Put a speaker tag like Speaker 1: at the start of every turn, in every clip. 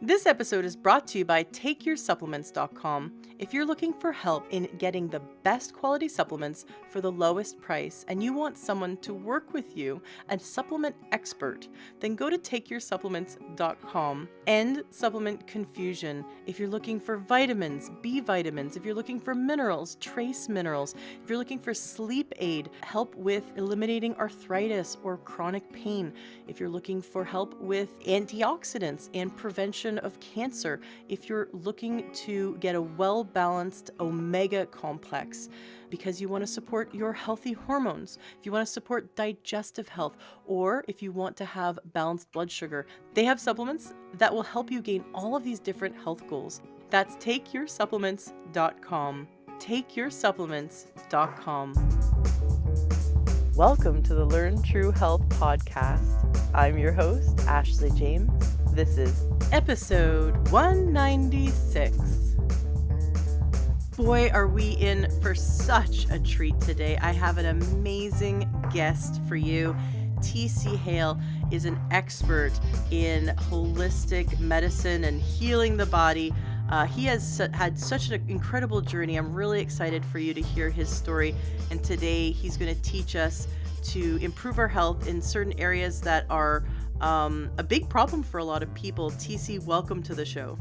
Speaker 1: This episode is brought to you by TakeYourSupplements.com. If you're looking for help in getting the best quality supplements for the lowest price and you want someone to work with you, a supplement expert, then go to TakeYourSupplements.com. End supplement confusion. If you're looking for vitamins, B vitamins, if you're looking for minerals, trace minerals, if you're looking for sleep aid, help with eliminating arthritis or chronic pain, if you're looking for help with antioxidants and prevention of cancer, if you're looking to get a well-balanced omega complex because you want to support your healthy hormones, if you want to support digestive health, or if you want to have balanced blood sugar, they have supplements that will help you gain all of these different health goals. That's TakeYourSupplements.com. TakeYourSupplements.com. Welcome to the Learn True Health podcast. I'm your host, Ashley James. This is episode 196. Boy, are we in for such a treat today. I have an amazing guest for you. TC Hale is an expert in holistic medicine and healing the body. He has had such an incredible journey. I'm really excited for you to hear his story. And today he's going to teach us to improve our health in certain areas that are a big problem for a lot of people. TC, welcome to the show.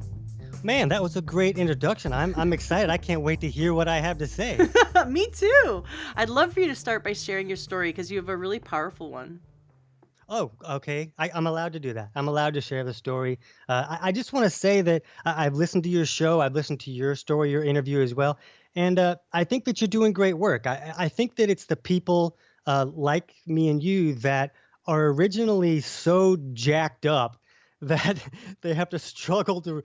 Speaker 2: Man, that was a great introduction. I'm excited. I can't wait to hear what I have to say.
Speaker 1: Me too. I'd love for you to start by sharing your story because you have a really powerful one.
Speaker 2: Oh, okay. I'm allowed to do that. I'm allowed to share the story. I just want to say that I've listened to your show. I've listened to your story, your interview as well. And I think that you're doing great work. I think that it's the people like me and you that are originally so jacked up that they have to struggle to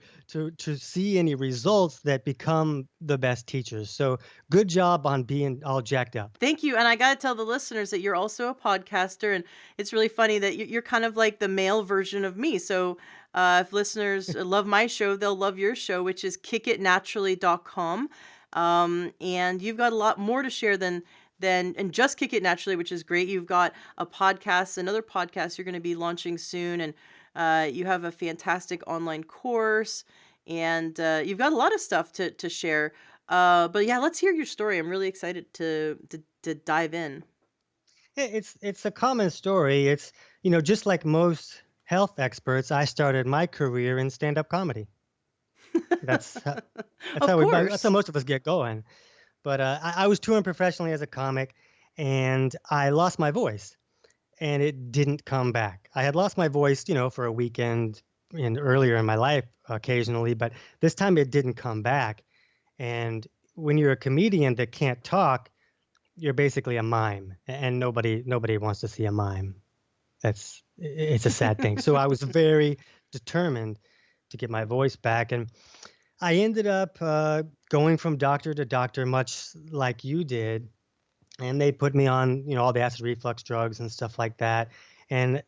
Speaker 2: see any results that become the best teachers. So good job on being all jacked up.
Speaker 1: Thank you. And I got to tell the listeners that you're also a podcaster. And it's really funny that you're kind of like the male version of me. So if listeners love my show, they'll love your show, which is kickitnaturally.com. And you've got a lot more to share than and just Kick It Naturally, which is great. You've got a podcast, another podcast you're going to be launching soon. And you have a fantastic online course, and you've got a lot of stuff to share. But yeah, let's hear your story. I'm really excited to dive in.
Speaker 2: It's a common story. It's, just like most health experts, I started my career in stand-up comedy. That's
Speaker 1: Of
Speaker 2: that's
Speaker 1: course.
Speaker 2: how most of us get going. But I was touring professionally as a comic, and I lost my voice, and it didn't come back. I had lost my voice, for a weekend earlier in my life occasionally, but this time it didn't come back. And when you're a comedian that can't talk, you're basically a mime, and nobody wants to see a mime. It's a sad thing. So I was very determined to get my voice back, and I ended up going from doctor to doctor, much like you did, and they put me on, all the acid reflux drugs and stuff like that. And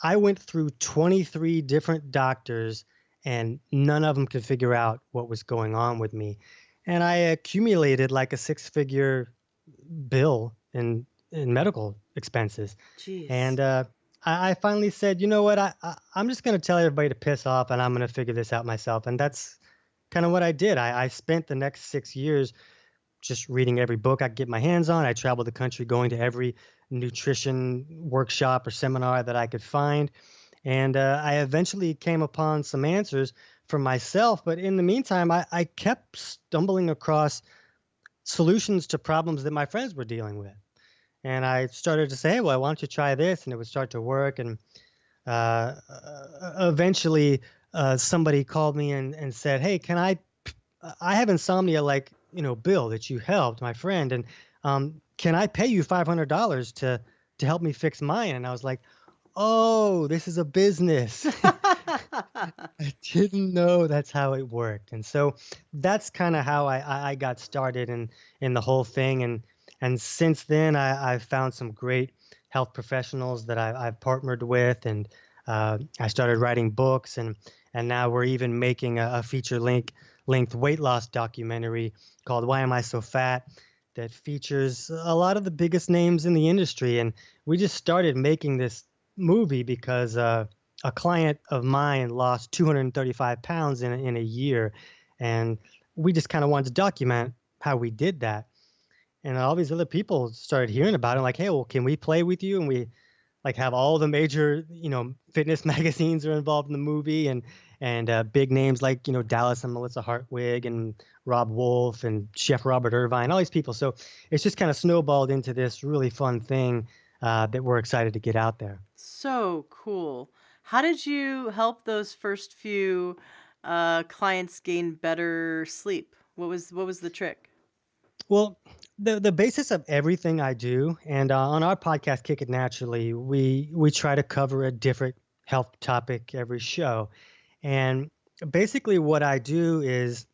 Speaker 2: I went through 23 different doctors, and none of them could figure out what was going on with me. And I accumulated like a six-figure bill in medical expenses.
Speaker 1: Jeez.
Speaker 2: And I finally said, you know what, I'm just going to tell everybody to piss off, and I'm going to figure this out myself. And that's kind of what I did. I spent the next 6 years just reading every book I could get my hands on. I traveled the country going to every nutrition workshop or seminar that I could find. And I eventually came upon some answers for myself. But in the meantime, I kept stumbling across solutions to problems that my friends were dealing with. And I started to say, hey, well, why don't you try this? And it would start to work. And eventually somebody called me and said, hey, I have insomnia like, Bill, that you helped, my friend. And can I pay you $500 to help me fix mine? And I was like, oh, this is a business. I didn't know that's how it worked. And so that's kind of how I got started in the whole thing. And since then, I've found some great health professionals that I've partnered with, and I started writing books, and now we're even making a feature-length weight loss documentary called Why Am I So Fat? That features a lot of the biggest names in the industry. And we just started making this movie because a client of mine lost 235 pounds in a year, and we just kind of wanted to document how we did that. And all these other people started hearing about it, like, hey, well, can we play with you? And we like have all the major, fitness magazines are involved in the movie, and big names like, Dallas and Melissa Hartwig and Rob Wolf and Chef Robert Irvine, all these people. So it's just kind of snowballed into this really fun thing that we're excited to get out there.
Speaker 1: So cool. How did you help those first few clients gain better sleep? What was the trick?
Speaker 2: Well, the basis of everything I do, and on our podcast, Kick It Naturally, we try to cover a different health topic every show. And basically, what I do is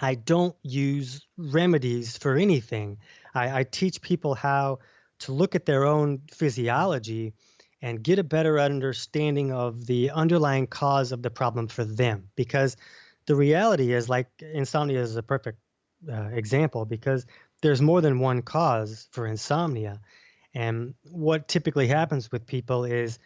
Speaker 2: I don't use remedies for anything. I teach people how to look at their own physiology and get a better understanding of the underlying cause of the problem for them. Because the reality is, like, insomnia is a perfect example because there's more than one cause for insomnia. And what typically happens with people is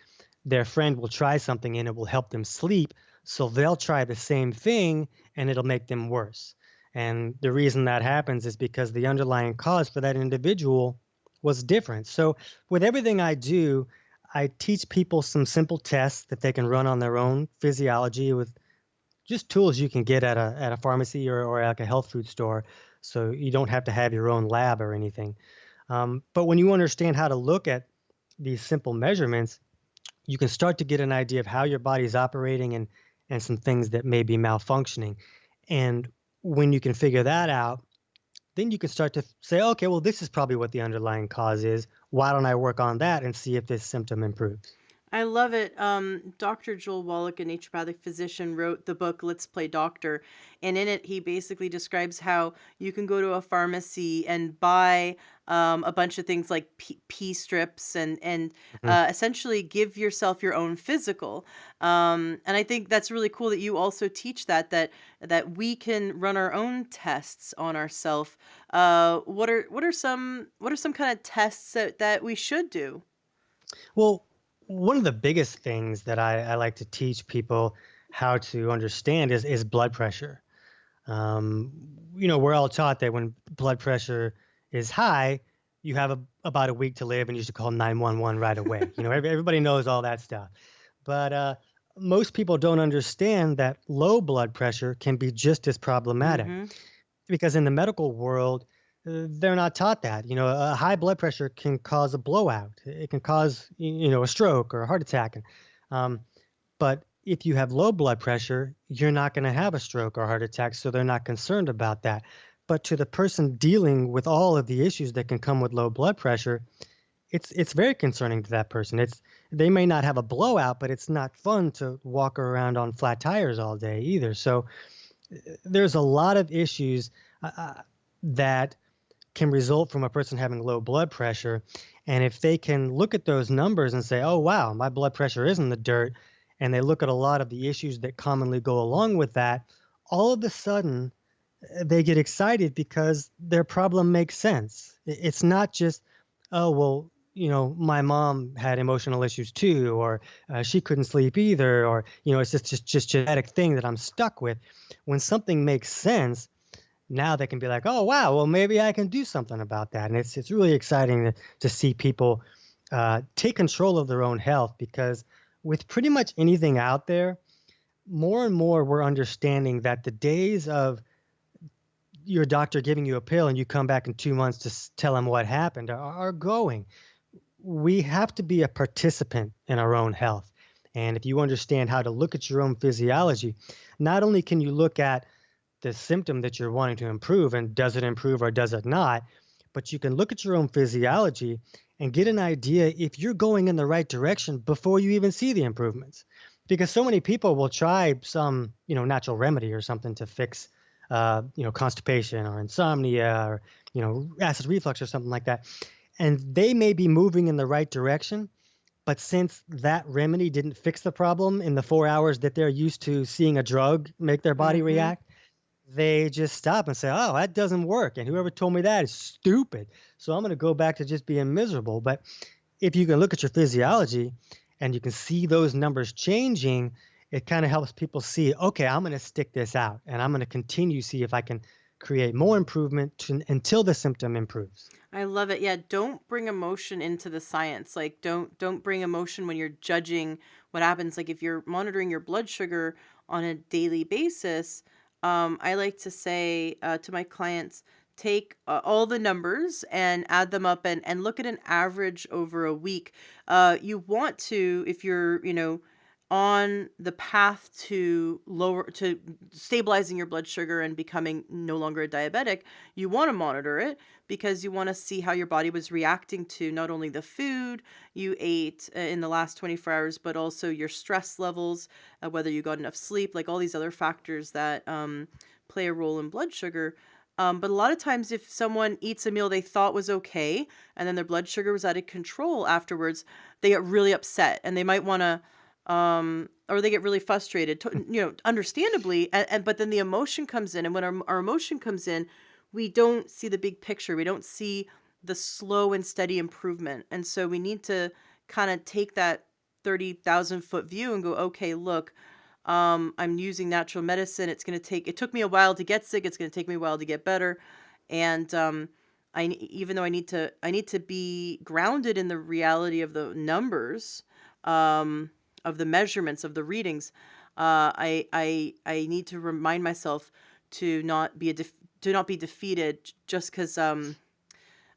Speaker 2: their friend will try something and it will help them sleep. So they'll try the same thing and it'll make them worse. And the reason that happens is because the underlying cause for that individual was different. So with everything I do, I teach people some simple tests that they can run on their own physiology with just tools you can get at a pharmacy or like a health food store. So you don't have to have your own lab or anything. But when you understand how to look at these simple measurements, you can start to get an idea of how your body's operating and some things that may be malfunctioning. And when you can figure that out, then you can start to say, okay, well, this is probably what the underlying cause is. Why don't I work on that and see if this symptom improves?
Speaker 1: I love it. Dr. Joel Wallach, a naturopathic physician, wrote the book Let's Play Doctor. And in it, he basically describes how you can go to a pharmacy and buy a bunch of things like pee strips and
Speaker 2: Mhm.
Speaker 1: essentially give yourself your own physical. And I think that's really cool that you also teach that we can run our own tests on ourselves. What are some kind of tests that we should do?
Speaker 2: Well, one of the biggest things that I like to teach people how to understand is blood pressure. Um, we're all taught that when blood pressure is high, you have about a week to live and you should call 911 right away. Everybody knows all that stuff. But most people don't understand that low blood pressure can be just as problematic
Speaker 1: Mm-hmm.
Speaker 2: because in the medical world, they're not taught that. A high blood pressure can cause a blowout. It can cause, a stroke or a heart attack. Um, but if you have low blood pressure, you're not going to have a stroke or heart attack, so they're not concerned about that. But to the person dealing with all of the issues that can come with low blood pressure, it's very concerning to that person. They may not have a blowout, but it's not fun to walk around on flat tires all day either. So there's a lot of issues that can result from a person having low blood pressure. And if they can look at those numbers and say, oh, wow, my blood pressure is in the dirt, and they look at a lot of the issues that commonly go along with that, all of a sudden they get excited because their problem makes sense. It's not just, oh, well, my mom had emotional issues too, or she couldn't sleep either, or, it's just genetic thing that I'm stuck with. When something makes sense, now they can be like, oh, wow, well, maybe I can do something about that. And it's really exciting to see people take control of their own health because with pretty much anything out there, more and more we're understanding that the days of your doctor giving you a pill and you come back in 2 months to tell him what happened are going. We have to be a participant in our own health. And if you understand how to look at your own physiology, not only can you look at the symptom that you're wanting to improve and does it improve or does it not, but you can look at your own physiology and get an idea if you're going in the right direction before you even see the improvements. Because so many people will try some, natural remedy or something to fix, constipation or insomnia or, acid reflux or something like that. And they may be moving in the right direction, but since that remedy didn't fix the problem in the 4 hours that they're used to seeing a drug make their body
Speaker 1: Mm-hmm.
Speaker 2: react, they just stop and say, oh, that doesn't work. And whoever told me that is stupid. So I'm going to go back to just being miserable. But if you can look at your physiology and you can see those numbers changing, it kind of helps people see, okay, I'm going to stick this out and I'm going to continue see if I can create more improvement until the symptom improves.
Speaker 1: I love it. Yeah, don't bring emotion into the science. Like don't bring emotion when you're judging what happens. Like if you're monitoring your blood sugar on a daily basis, I like to say to my clients, take all the numbers and add them up and look at an average over a week. You want to, if you're, on the path to stabilizing your blood sugar and becoming no longer a diabetic, you want to monitor it because you want to see how your body was reacting to not only the food you ate in the last 24 hours, but also your stress levels, whether you got enough sleep, like all these other factors that play a role in blood sugar. But a lot of times, if someone eats a meal they thought was okay, and then their blood sugar was out of control afterwards, they get really upset and they might want to, or they get really frustrated, understandably. But then the emotion comes in, and when our emotion comes in, we don't see the big picture. We don't see the slow and steady improvement. And so we need to kind of take that 30,000-foot view and go, okay, look, I'm using natural medicine. It took me a while to get sick. It's going to take me a while to get better. And, even though I need to be grounded in the reality of the numbers, of the measurements, of the readings, I need to remind myself to not be defeated just because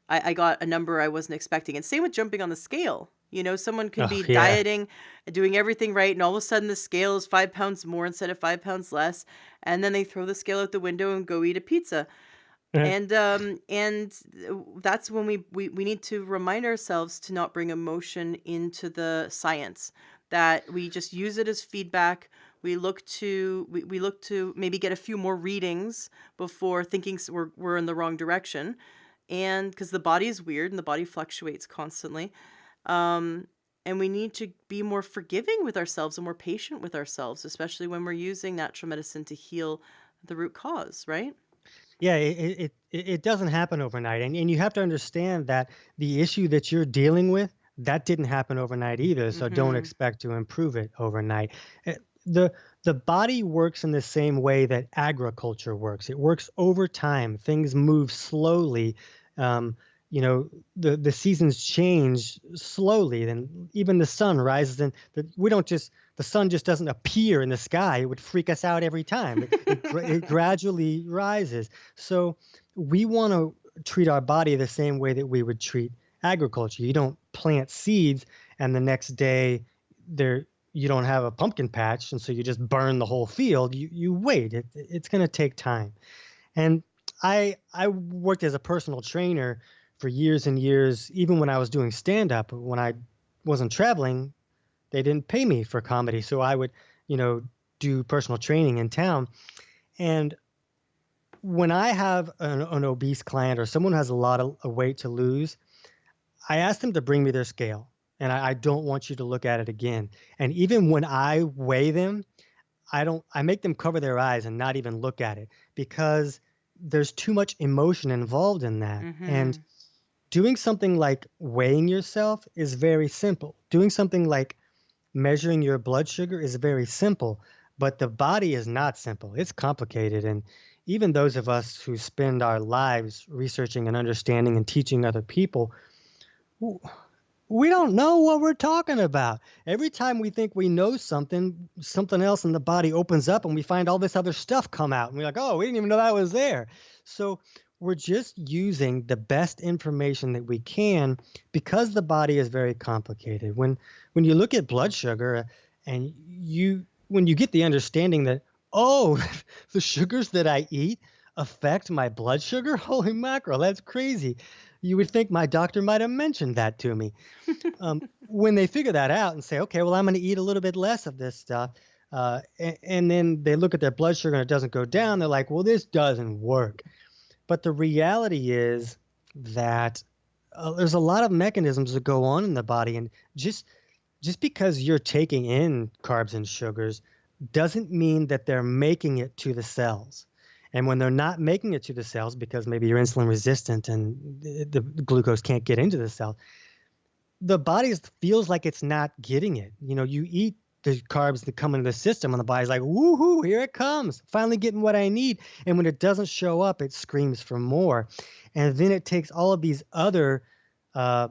Speaker 1: I got a number I wasn't expecting. And same with jumping on the scale. Someone could
Speaker 2: Oh,
Speaker 1: be
Speaker 2: yeah.
Speaker 1: dieting, doing everything right, and all of a sudden the scale is 5 pounds more instead of 5 pounds less, and then they throw the scale out the window and go eat a pizza. And that's when we need to remind ourselves to not bring emotion into the science, that we just use it as feedback. We look to maybe get a few more readings before thinking we're in the wrong direction, and because the body is weird and the body fluctuates constantly. And we need to be more forgiving with ourselves and more patient with ourselves, especially when we're using natural medicine to heal the root cause, right?
Speaker 2: Yeah, it doesn't happen overnight, and you have to understand that the issue that you're dealing with, that didn't happen overnight either. So don't
Speaker 1: Mm-hmm.
Speaker 2: expect to improve it overnight. Uh, The the body works in the same way that agriculture works. It works over time. Things move slowly. Um, the seasons change slowly. Then even the sun rises, and the sun just doesn't appear in the sky. It would freak us out every time. It gradually rises. So we want to treat our body the same way that we would treat agriculture. You don't plant seeds and the next day there you don't have a pumpkin patch, and so you just burn the whole field. You wait. It's going to take time. And I worked as a personal trainer for years and years, even when I was doing stand up. When I wasn't traveling, they didn't pay me for comedy, so I would, you know, do personal training in town. And when I have an obese client or someone who has a lot of weight to lose, I ask them to bring me their scale, and I don't want you to look at it again. And even when I weigh them, I make them cover their eyes and not even look at it because there's too much emotion involved in that. And
Speaker 1: Mm-hmm.
Speaker 2: doing something like weighing yourself is very simple. Doing something like measuring your blood sugar is very simple, but the body is not simple. It's complicated. And even those of us who spend our lives researching and understanding and teaching other people, w- we don't know what we're talking about. Every time we think we know something, something else in the body opens up and we find all this other stuff come out. And we're like, oh, we didn't even know that was there. So we're just using the best information that we can because the body is very complicated. When you look at blood sugar and when you get the understanding that, oh, the sugars that I eat affect my blood sugar, holy mackerel, that's crazy. You would think my doctor might have mentioned that to me. When they figure that out and say, okay, well, I'm going to eat a little bit less of this stuff, and then they look at their blood sugar and it doesn't go down, they're like, well, this doesn't work. But the reality is that there's a lot of mechanisms that go on in the body, and just because you're taking in carbs and sugars doesn't mean that they're making it to the cells. And when they're not making it to the cells because maybe you're insulin resistant and the glucose can't get into the cell, the body feels like it's not getting it. You eat the carbs that come into the system, and the body's like, woohoo, here it comes, finally getting what I need. And when it doesn't show up, it screams for more. And then it takes all of these other uh,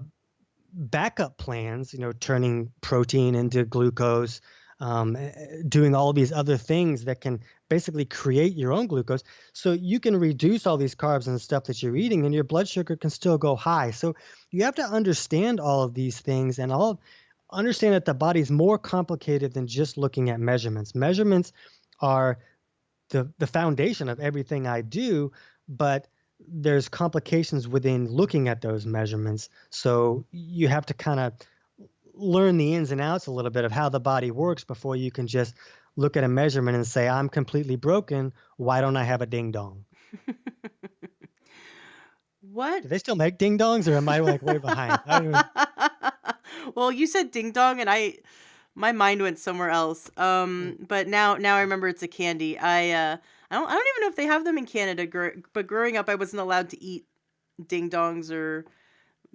Speaker 2: backup plans, turning protein into glucose, doing all of these other things that can basically create your own glucose. So you can reduce all these carbs and stuff that you're eating, and your blood sugar can still go high. So you have to understand all of these things and understand that the body's more complicated than just looking at measurements. Measurements are the foundation of everything I do, but there's complications within looking at those measurements. So you have to kind of learn the ins and outs a little bit of how the body works before you can just look at a measurement and say, I'm completely broken. Why don't I have a ding dong?
Speaker 1: What?
Speaker 2: Do they still make ding dongs, or am I like way behind? I don't know.
Speaker 1: Well, you said ding dong, and my mind went somewhere else. But now I remember it's a candy. I don't even know if they have them in Canada. But growing up, I wasn't allowed to eat ding dongs or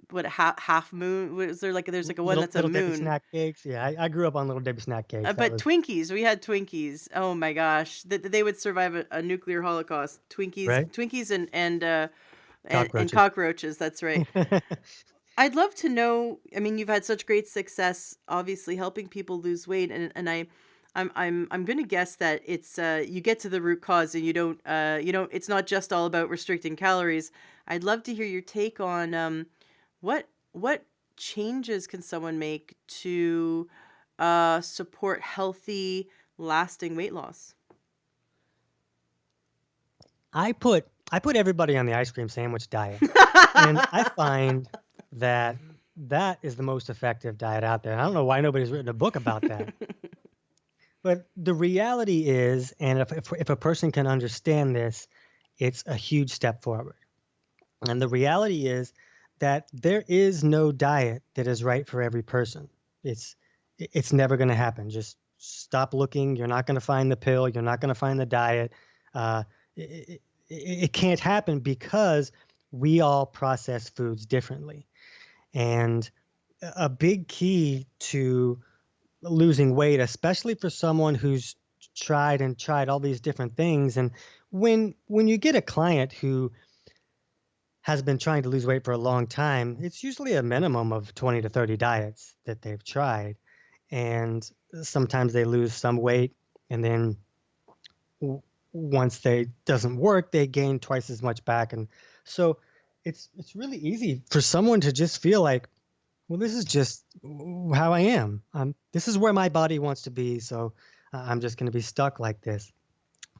Speaker 1: what half moon. Was there like there's like a one that's a
Speaker 2: Little Debbie
Speaker 1: moon?
Speaker 2: snack cakes. Yeah, I grew up on Little Debbie snack cakes. That
Speaker 1: But
Speaker 2: was
Speaker 1: Twinkies, we had Twinkies. Oh my gosh, they would survive a nuclear holocaust.
Speaker 2: right.
Speaker 1: Twinkies and
Speaker 2: Cockroaches.
Speaker 1: cockroaches. That's right. I'd love to know. I mean, you've had such great success, obviously helping people lose weight, and I'm gonna guess that it's you get to the root cause, and you don't. It's not just all about restricting calories. I'd love to hear your take on what changes can someone make to support healthy, lasting weight loss.
Speaker 2: I put everybody on the ice cream sandwich diet, and I find that that is the most effective diet out there. I don't know why nobody's written a book about that. But the reality is, and if a person can understand this, it's a huge step forward. And the reality is that there is no diet that is right for every person. It's never going to happen. Just stop looking. You're not going to find the pill. You're not going to find the diet. It can't happen because we all process foods differently. And a big key to losing weight, especially for someone who's tried all these different things, and when you get a client who has been trying to lose weight for a long time, it's usually a minimum of 20 to 30 diets that they've tried. And sometimes they lose some weight, and then once they doesn't work, they gain twice as much back. And so it's really easy for someone to just feel like, well, this is just how I am. This is where my body wants to be, so I'm just going to be stuck like this.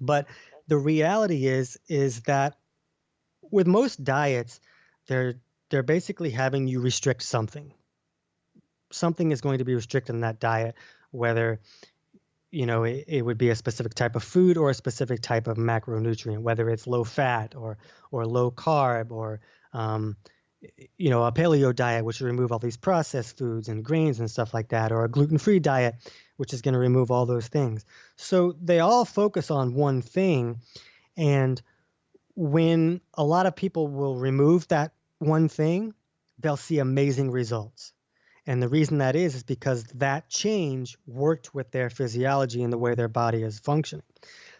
Speaker 2: But the reality is that with most diets, they're basically having you restrict something. Something is going to be restricted in that diet, whether it would be a specific type of food or a specific type of macronutrient, whether it's low fat or low carb, or a paleo diet, which will remove all these processed foods and grains and stuff like that, or a gluten-free diet, which is going to remove all those things. So they all focus on one thing. And when a lot of people will remove that one thing, they'll see amazing results. And the reason that is because that change worked with their physiology and the way their body is functioning.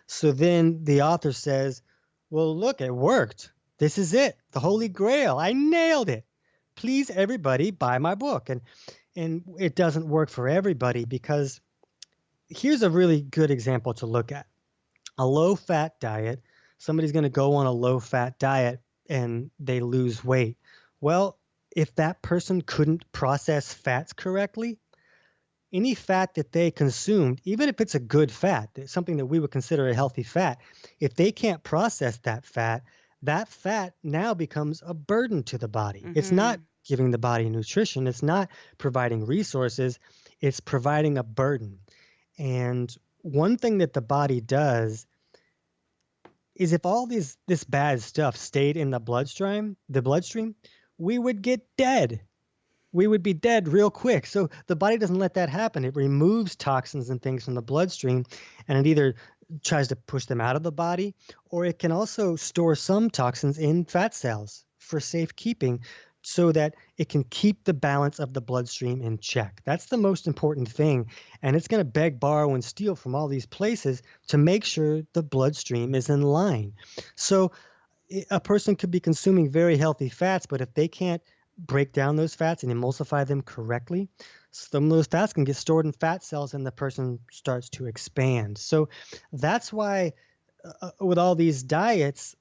Speaker 2: So then the author says, well, look, it worked. This is it, the Holy Grail. I nailed it. Please, everybody, buy my book. And it doesn't work for everybody, because here's a really good example to look at. A low-fat diet, somebody's going to go on a low-fat diet and they lose weight. Well, if that person couldn't process fats correctly, any fat that they consumed, even if it's a good fat, something that we would consider a healthy fat, if they can't process that fat now becomes a burden to the body. Mm-hmm. It's not giving the body nutrition. It's not providing resources. It's providing a burden. And one thing that the body does is, if all this bad stuff stayed in the bloodstream, we would get dead. We would be dead real quick. So the body doesn't let that happen. It removes toxins and things from the bloodstream, and it either tries to push them out of the body, or it can also store some toxins in fat cells for safekeeping, so that it can keep the balance of the bloodstream in check. That's the most important thing. And it's going to beg, borrow, and steal from all these places to make sure the bloodstream is in line. So a person could be consuming very healthy fats, but if they can't break down those fats and emulsify them correctly, some of those fats can get stored in fat cells and the person starts to expand. So that's why with all these diets,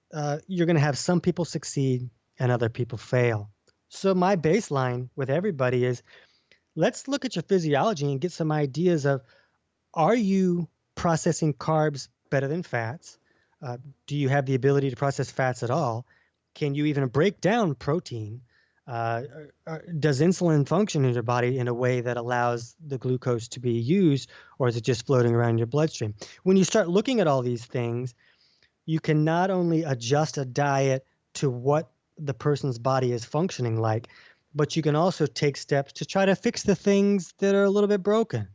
Speaker 2: you're going to have some people succeed and other people fail. So my baseline with everybody is, let's look at your physiology and get some ideas of, are you processing carbs better than fats? Do you have the ability to process fats at all? Can you even break down protein? Does insulin function in your body in a way that allows the glucose to be used, or is it just floating around your bloodstream? When you start looking at all these things, you can not only adjust a diet to what the person's body is functioning like, but you can also take steps to try to fix the things that are a little bit broken.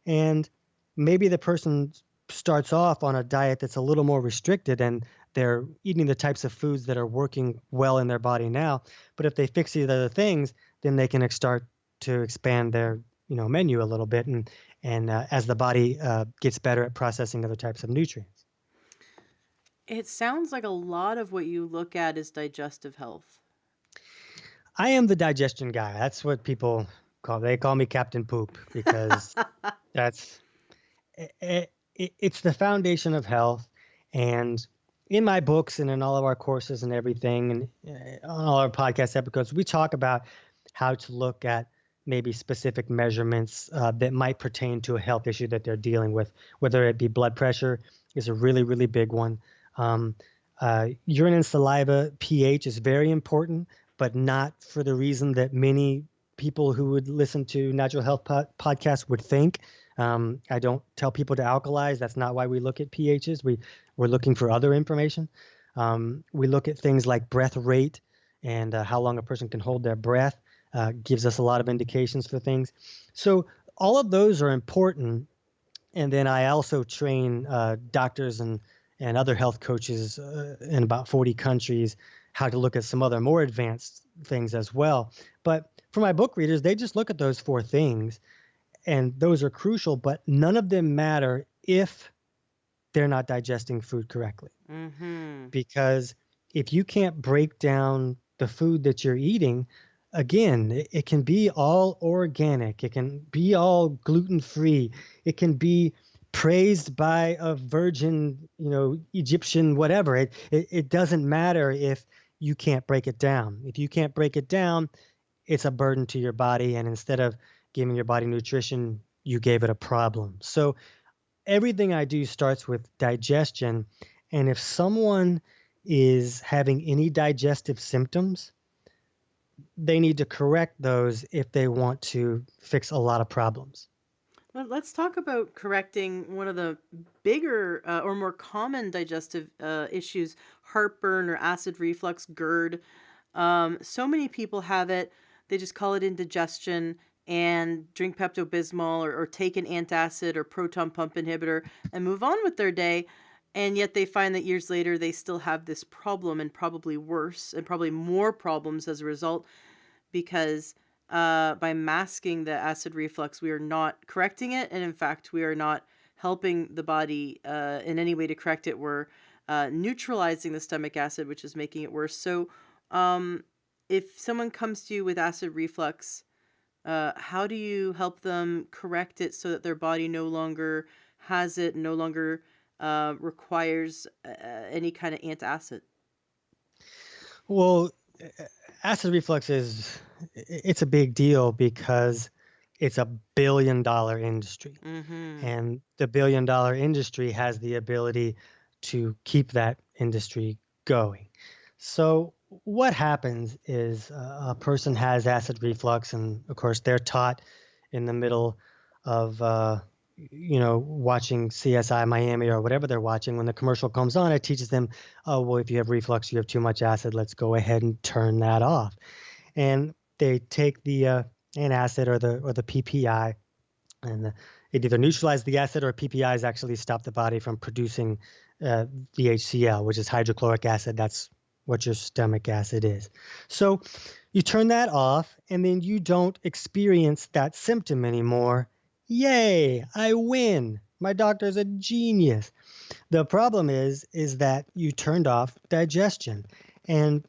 Speaker 2: And maybe the person starts off on a diet that's a little more restricted and they're eating the types of foods that are working well in their body now. But if they fix these other things, then they can start to expand their menu a little bit, and as the body gets better at processing other types of nutrients.
Speaker 1: It sounds like a lot of what you look at is digestive health.
Speaker 2: I am the digestion guy. That's what people they call me Captain Poop, because that's it's the foundation of health. And in my books and in all of our courses and everything, and on all our podcast episodes, we talk about how to look at maybe specific measurements that might pertain to a health issue that they're dealing with, whether it be blood pressure is a really, really big one. Urine and saliva pH is very important, but not for the reason that many people who would listen to natural health podcasts would think. I don't tell people to alkalize. That's not why we look at pHs. We're looking for other information. We look at things like breath rate and how long a person can hold their breath. Gives us a lot of indications for things. So all of those are important. And then I also train doctors and other health coaches in about 40 countries how to look at some other more advanced things as well. But for my book readers, they just look at those 4 things, and those are crucial, but none of them matter if they're not digesting food correctly.
Speaker 1: Mm-hmm.
Speaker 2: Because if you can't break down the food that you're eating, again, it can be all organic, it can be all gluten-free, it can be praised by a virgin, Egyptian, whatever. It doesn't matter if you can't break it down. If you can't break it down, it's a burden to your body. And instead of giving your body nutrition, you gave it a problem. So everything I do starts with digestion. And if someone is having any digestive symptoms, they need to correct those if they want to fix a lot of problems.
Speaker 1: Well, let's talk about correcting one of the bigger or more common digestive issues, heartburn or acid reflux, GERD. So many people have it. They just call it indigestion and drink Pepto-Bismol or take an antacid or proton pump inhibitor and move on with their day. And yet they find that years later they still have this problem, and probably worse and probably more problems as a result, because by masking the acid reflux, we are not correcting it. And in fact, we are not helping the body in any way to correct it. We're neutralizing the stomach acid, which is making it worse. So if someone comes to you with acid reflux, how do you help them correct it so that their body no longer has it, no longer requires any kind of antacid?
Speaker 2: Well, acid reflux it's a big deal because it's $1 billion industry.
Speaker 1: Mm-hmm.
Speaker 2: And the $1 billion industry has the ability to keep that industry going. So what happens is a person has acid reflux, and of course they're taught in the middle of watching CSI Miami or whatever they're watching. When the commercial comes on, it teaches them, oh, well, if you have reflux, you have too much acid, let's go ahead and turn that off. And they take the antacid or the PPI, and it either neutralizes the acid, or PPIs actually stop the body from producing the HCl, which is hydrochloric acid. That's what your stomach acid is. So you turn that off, and then you don't experience that symptom anymore. Yay, I win. My doctor's a genius. The problem is that you turned off digestion. And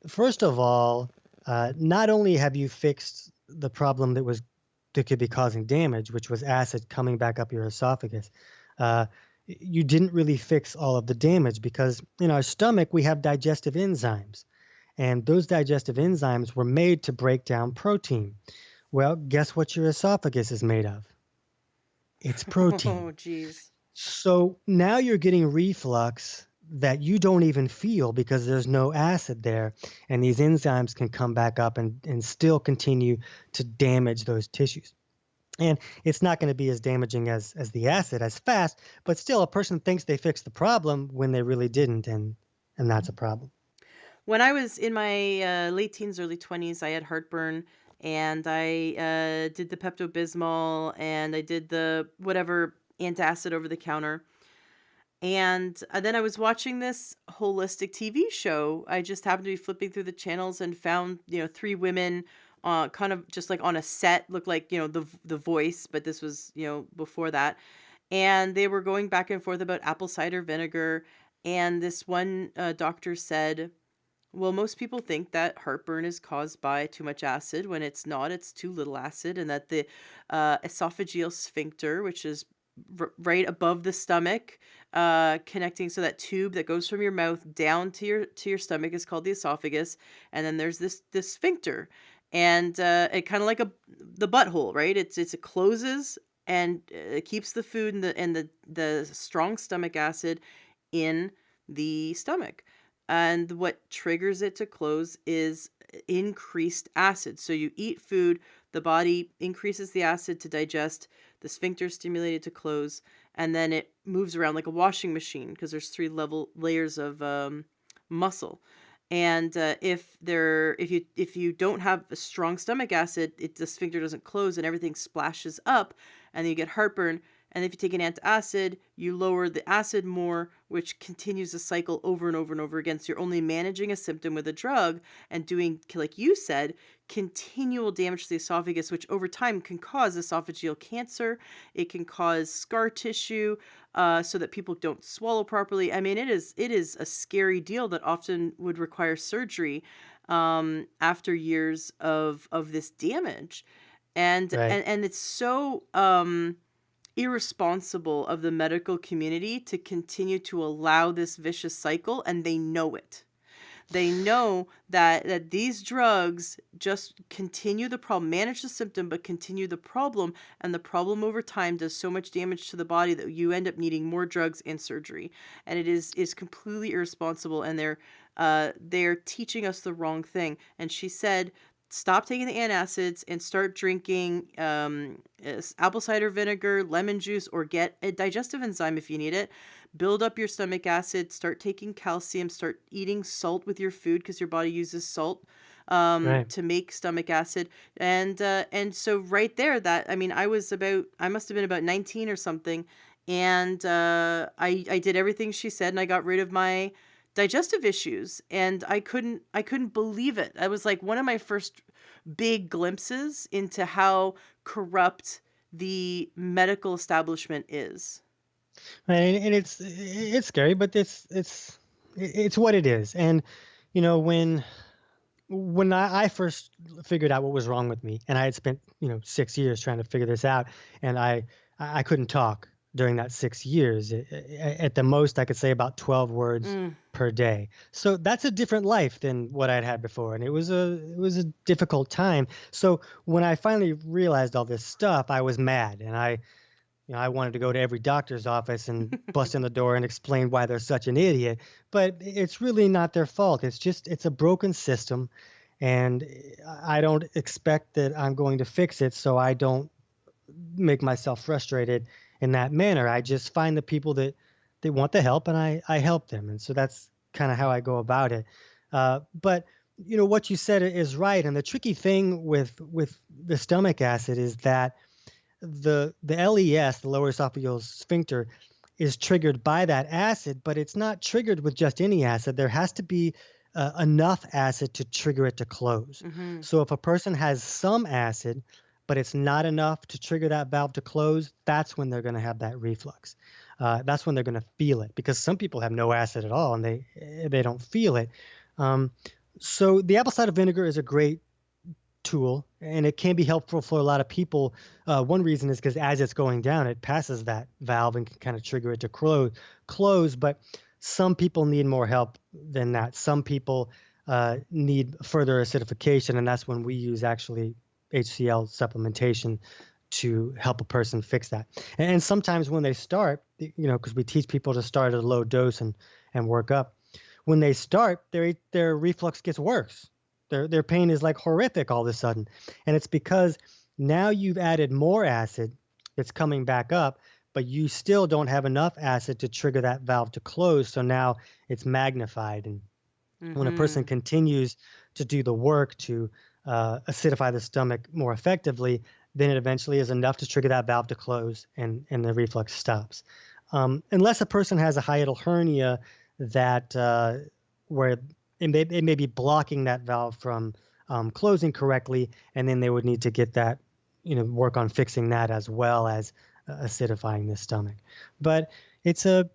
Speaker 2: first of all, not only have you fixed the problem that could be causing damage, which was acid coming back up your esophagus, uh, you didn't really fix all of the damage because in our stomach we have digestive enzymes, and those digestive enzymes were made to break down protein. Well, guess what your esophagus is made of? It's protein.
Speaker 1: Oh, geez.
Speaker 2: So now you're getting reflux that you don't even feel because there's no acid there. And these enzymes can come back up and still continue to damage those tissues. And it's not going to be as damaging as the acid as fast, but still a person thinks they fixed the problem when they really didn't. And that's a problem.
Speaker 1: When I was in my late teens, early 20s, I had heartburn and I did the Pepto Bismol and I did the whatever antacid over the counter. And then I was watching this holistic TV show. I just happened to be flipping through the channels and found, three women kind of just like on a set, looked like, the Voice, but this was, before that. And they were going back and forth about apple cider vinegar. And this one doctor said, well, most people think that heartburn is caused by too much acid when it's not, it's too little acid, and that the esophageal sphincter, which is right above the stomach, connecting, so that tube that goes from your mouth down to your stomach is called the esophagus, and then there's this sphincter, and it kind of like the butthole, right? It closes and it keeps the food and the strong stomach acid in the stomach. And what triggers it to close is increased acid. So you eat food, the body increases the acid to digest, the sphincter is stimulated to close, and then it moves around like a washing machine because there's three layers of muscle. And if you don't have a strong stomach acid, the sphincter doesn't close and everything splashes up, and then you get heartburn. And if you take an antacid, you lower the acid more, which continues the cycle over and over and over again. So you're only managing a symptom with a drug and doing, like you said, continual damage to the esophagus, which over time can cause esophageal cancer. It can cause scar tissue, so that people don't swallow properly. I mean, it is a scary deal that often would require surgery after years of this damage. And
Speaker 2: Right.
Speaker 1: and it's so irresponsible of the medical community to continue to allow this vicious cycle, and they know it. They know that these drugs just continue the problem, manage the symptom, but continue the problem, and the problem over time does so much damage to the body that you end up needing more drugs and surgery. And it is completely irresponsible, and they're teaching us the wrong thing. And she said, stop taking the antacids and start drinking apple cider vinegar, lemon juice, or get a digestive enzyme if you need it. Build up your stomach acid, start taking calcium, start eating salt with your food because your body uses salt
Speaker 2: Right.
Speaker 1: to make stomach acid. And so right there, I must have been about 19 or something, and I did everything she said, and I got rid of my digestive issues, and I couldn't believe it. That was like one of my first big glimpses into how corrupt the medical establishment is.
Speaker 2: Right. And it's scary, but it's what it is. And when I first figured out what was wrong with me, and I had spent 6 years trying to figure this out, and I couldn't talk during that 6 years. At the most, I could say about 12 words
Speaker 1: Mm.
Speaker 2: per day. So that's a different life than what I'd had before, and it was a difficult time. So when I finally realized all this stuff, I was mad, and I wanted to go to every doctor's office and bust in the door and explain why they're such an idiot. But it's really not their fault. It's a broken system, and I don't expect that I'm going to fix it, so I don't make myself frustrated in that manner. I just find the people that they want the help, and I help them. And so that's kind of how I go about it. But what you said is right. And the tricky thing with the stomach acid is that the LES, the lower esophageal sphincter, is triggered by that acid, but it's not triggered with just any acid. There has to be enough acid to trigger it to close.
Speaker 1: Mm-hmm.
Speaker 2: So if a person has some acid, but it's not enough to trigger that valve to close, that's when they're going to have that reflux. That's when they're going to feel it, because some people have no acid at all and they don't feel it. Um, so the apple cider vinegar is a great tool, and it can be helpful for a lot of people. One reason is because as it's going down, it passes that valve and can kind of trigger it to close. But some people need more help than that. Some people need further acidification, and that's when we use actually HCl supplementation to help a person fix that. And sometimes when they start, because we teach people to start at a low dose and work up. When they start, their reflux gets worse. Their pain is like horrific all of a sudden. And it's because now you've added more acid that's coming back up, but you still don't have enough acid to trigger that valve to close. So now it's magnified. And when a person
Speaker 1: Mm-hmm.
Speaker 2: continues to do the work to acidify the stomach more effectively, then it eventually is enough to trigger that valve to close, and the reflux stops. Unless a person has a hiatal hernia that where it may be blocking that valve from closing correctly, and then they would need to get that, work on fixing that as well as acidifying the stomach. But it's a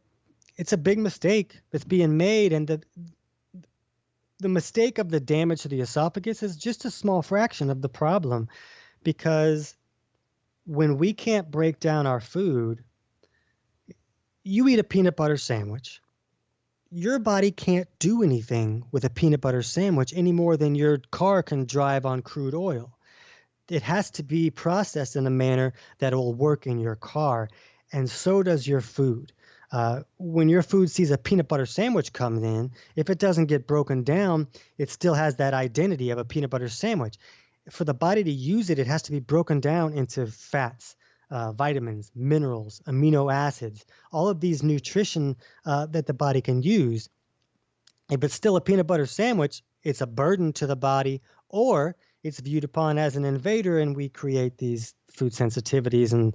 Speaker 2: big mistake that's being made, and the mistake of the damage to the esophagus is just a small fraction of the problem, because when we can't break down our food, you eat a peanut butter sandwich. Your body can't do anything with a peanut butter sandwich any more than your car can drive on crude oil. It has to be processed in a manner that will work in your car, and so does your food. When your food sees a peanut butter sandwich come in, if it doesn't get broken down, it still has that identity of a peanut butter sandwich. For the body to use it, it has to be broken down into fats, vitamins, minerals, amino acids, all of these nutrition that the body can use. If it's still a peanut butter sandwich, it's a burden to the body, or it's viewed upon as an invader, and we create these food sensitivities and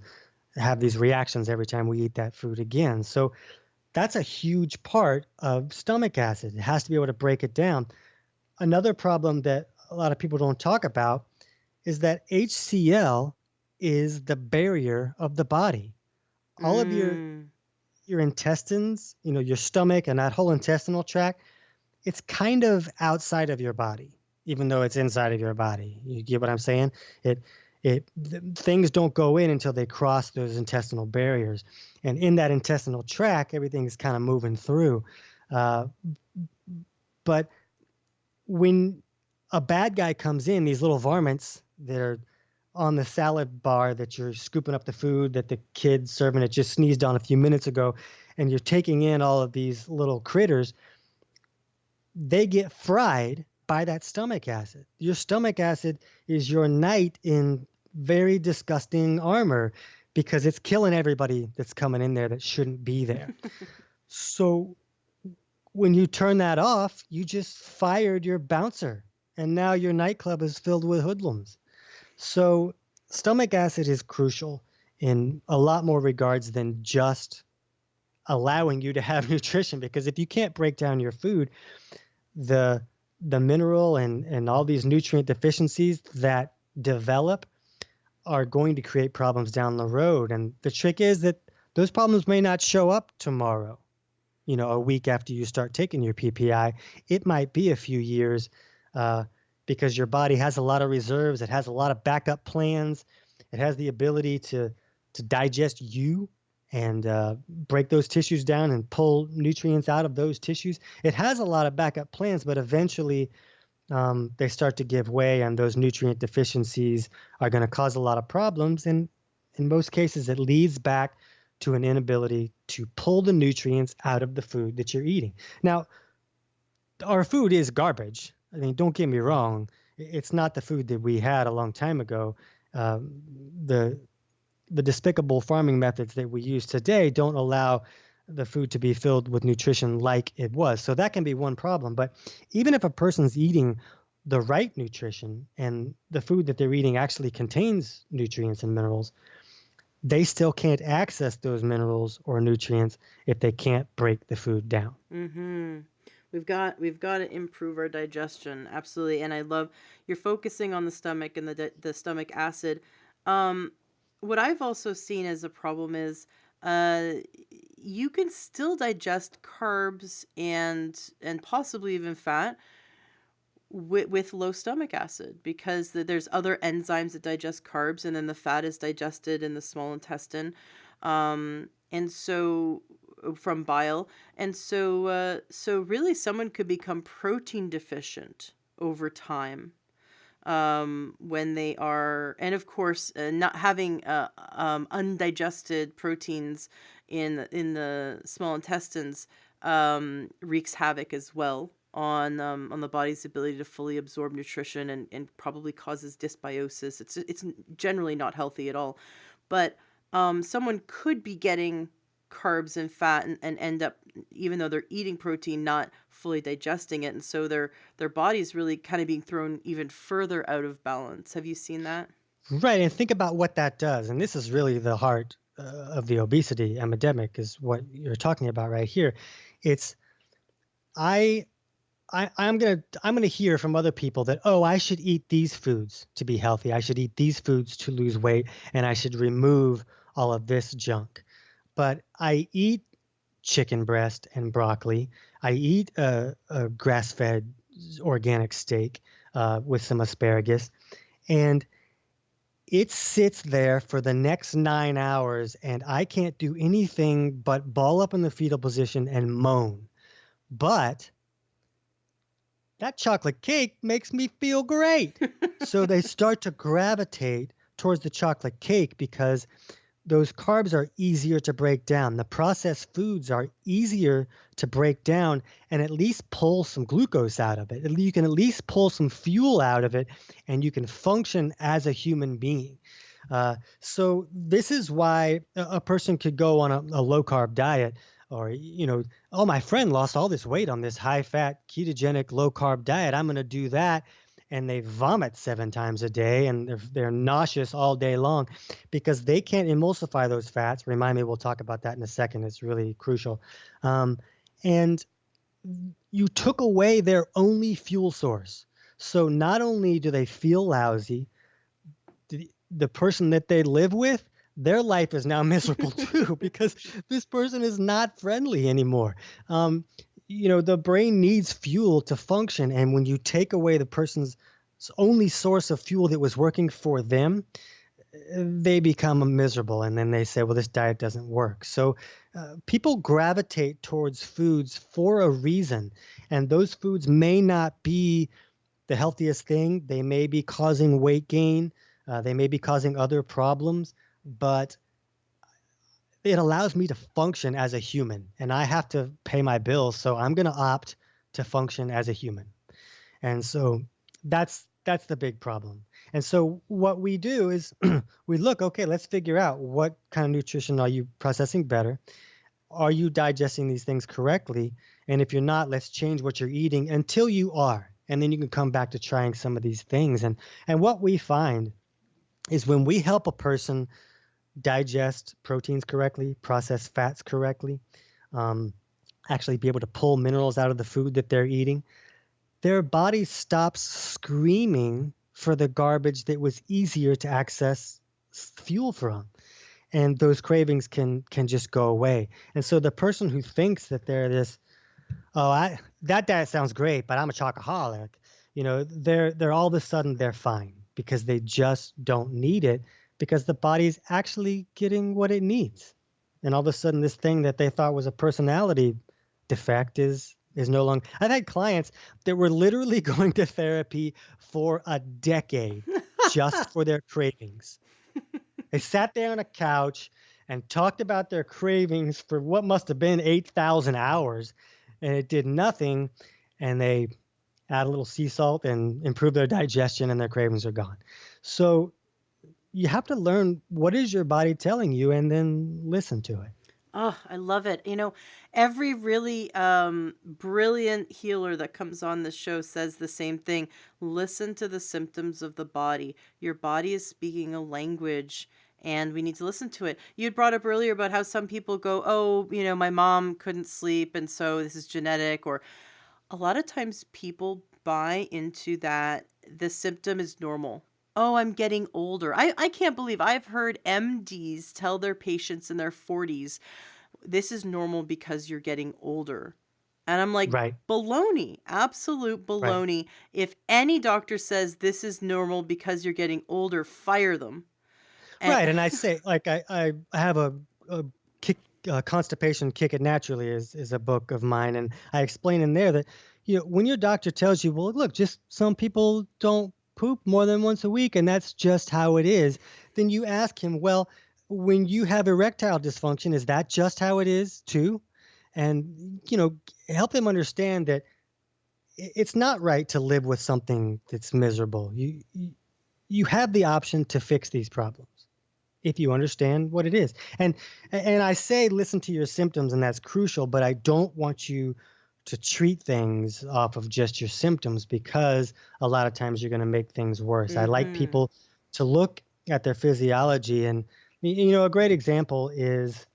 Speaker 2: have these reactions every time we eat that food again. So that's a huge part of stomach acid. It has to be able to break it down. Another problem that a lot of people don't talk about is that HCl is the barrier of the body. All of your
Speaker 1: Mm.
Speaker 2: intestines, your stomach and that whole intestinal tract, it's kind of outside of your body, even though it's inside of your body. You get what I'm saying? Things don't go in until they cross those intestinal barriers, and in that intestinal tract, everything is kind of moving through. But when a bad guy comes in, these little varmints that are on the salad bar that you're scooping up the food that the kid serving it just sneezed on a few minutes ago, and you're taking in all of these little critters, they get fried by that stomach acid. Your stomach acid is your knight in very disgusting armor, because it's killing everybody that's coming in there that shouldn't be there. So when you turn that off, you just fired your bouncer, and now your nightclub is filled with hoodlums. So stomach acid is crucial in a lot more regards than just allowing you to have nutrition, because if you can't break down your food, the mineral and all these nutrient deficiencies that develop are going to create problems down the road. And the trick is that those problems may not show up tomorrow, a week after you start taking your PPI. It might be a few years, because your body has a lot of reserves. It has a lot of backup plans. It has the ability to digest you and break those tissues down and pull nutrients out of those tissues. It has a lot of backup plans, but eventually they start to give way, and those nutrient deficiencies are going to cause a lot of problems. And in most cases, it leads back to an inability to pull the nutrients out of the food that you're eating. Now, our food is garbage. I mean, don't get me wrong. It's not the food that we had a long time ago. The despicable farming methods that we use today don't allow the food to be filled with nutrition like it was. So that can be one problem. But even if a person's eating the right nutrition and the food that they're eating actually contains nutrients and minerals, they still can't access those minerals or nutrients if they can't break the food down.
Speaker 1: Mm-hmm. We've got to improve our digestion, absolutely. And I love you're focusing on the stomach and the stomach acid. Um, what I've also seen as a problem is uh, you can still digest carbs and possibly even fat with low stomach acid because there's other enzymes that digest carbs, and then the fat is digested in the small intestine, and so from bile, and so really someone could become protein deficient over time when they are, and of course, not having undigested proteins in the small intestines wreaks havoc as well on the body's ability to fully absorb nutrition and probably causes dysbiosis. It's generally not healthy at all, but someone could be getting carbs and fat and end up, even though they're eating protein, not fully digesting it, and so their body's really kind of being thrown even further out of balance. Have you seen that?
Speaker 2: Right, and think about what that does. And this is really the heart of the obesity epidemic, is what you're talking about right here. It's I I'm gonna hear from other people that, oh, I should eat these foods to be healthy. I should eat these foods to lose weight, and I should remove all of this junk. But I eat chicken breast and broccoli. I eat a grass-fed organic steak with some asparagus, and it sits there for the next 9 hours, and I can't do anything but ball up in the fetal position and moan. But that chocolate cake makes me feel great. So they start to gravitate towards the chocolate cake because those carbs are easier to break down. The processed foods are easier to break down and at least pull some glucose out of it. You can at least pull some fuel out of it, and you can function as a human being. So this is why a person could go on a low carb diet, or, oh, my friend lost all this weight on this high fat ketogenic low carb diet. I'm going to do that. And they vomit 7 times a day, and they're nauseous all day long because they can't emulsify those fats. Remind me, we'll talk about that in a second. It's really crucial. And you took away their only fuel source. So not only do they feel lousy, the person that they live with, their life is now miserable too because this person is not friendly anymore. The brain needs fuel to function, and when you take away the person's only source of fuel that was working for them, they become miserable, and then they say, well, this diet doesn't work. So people gravitate towards foods for a reason, and those foods may not be the healthiest thing. They may be causing weight gain. They may be causing other problems, but it allows me to function as a human, and I have to pay my bills. So I'm going to opt to function as a human. And so that's the big problem. And so what we do is we look, okay, let's figure out what kind of nutrition are you processing better? Are you digesting these things correctly? And if you're not, let's change what you're eating until you are. And then you can come back to trying some of these things. And what we find is when we help a person digest proteins correctly, process fats correctly, actually be able to pull minerals out of the food that they're eating, their body stops screaming for the garbage that was easier to access fuel from. And those cravings can just go away. And so the person who thinks that they're this, that diet sounds great, but I'm a chocoholic, they're all of a sudden they're fine because they just don't need it, because the body's actually getting what it needs. And all of a sudden this thing that they thought was a personality defect is no longer. I've had clients that were literally going to therapy for a decade just for their cravings. They sat there on a couch and talked about their cravings for what must have been 8,000 hours, and it did nothing. And they add a little sea salt and improve their digestion, and their cravings are gone. So you have to learn, what is your body telling you, and then listen to it.
Speaker 1: Oh, I love it. Every really brilliant healer that comes on the show says the same thing. Listen to the symptoms of the body. Your body is speaking a language, and we need to listen to it. You had brought up earlier about how some people go, oh, my mom couldn't sleep, and so this is genetic, or A lot of times people buy into that the symptom is normal. Oh, I'm getting older. I can't believe I've heard MDs tell their patients in their 40s, this is normal because you're getting older. And I'm like,
Speaker 2: Right,
Speaker 1: baloney, absolute
Speaker 2: right.
Speaker 1: baloney. If any doctor says this is normal because you're getting older, fire them. And
Speaker 2: Right, and I say, like, I have a kick Constipation Kick It Naturally is a book of mine, and I explain in there that, when your doctor tells you, well, look, just some people don't poop more than once a week, and that's just how it is, then you ask him, well, when you have erectile dysfunction, is that just how it is too? And, help him understand that it's not right to live with something that's miserable. You have the option to fix these problems if you understand what it is. And I say listen to your symptoms, and that's crucial, but I don't want you to treat things off of just your symptoms, because a lot of times you're going to make things worse. I like
Speaker 1: mm-hmm.
Speaker 2: people to look at their physiology, and a great example is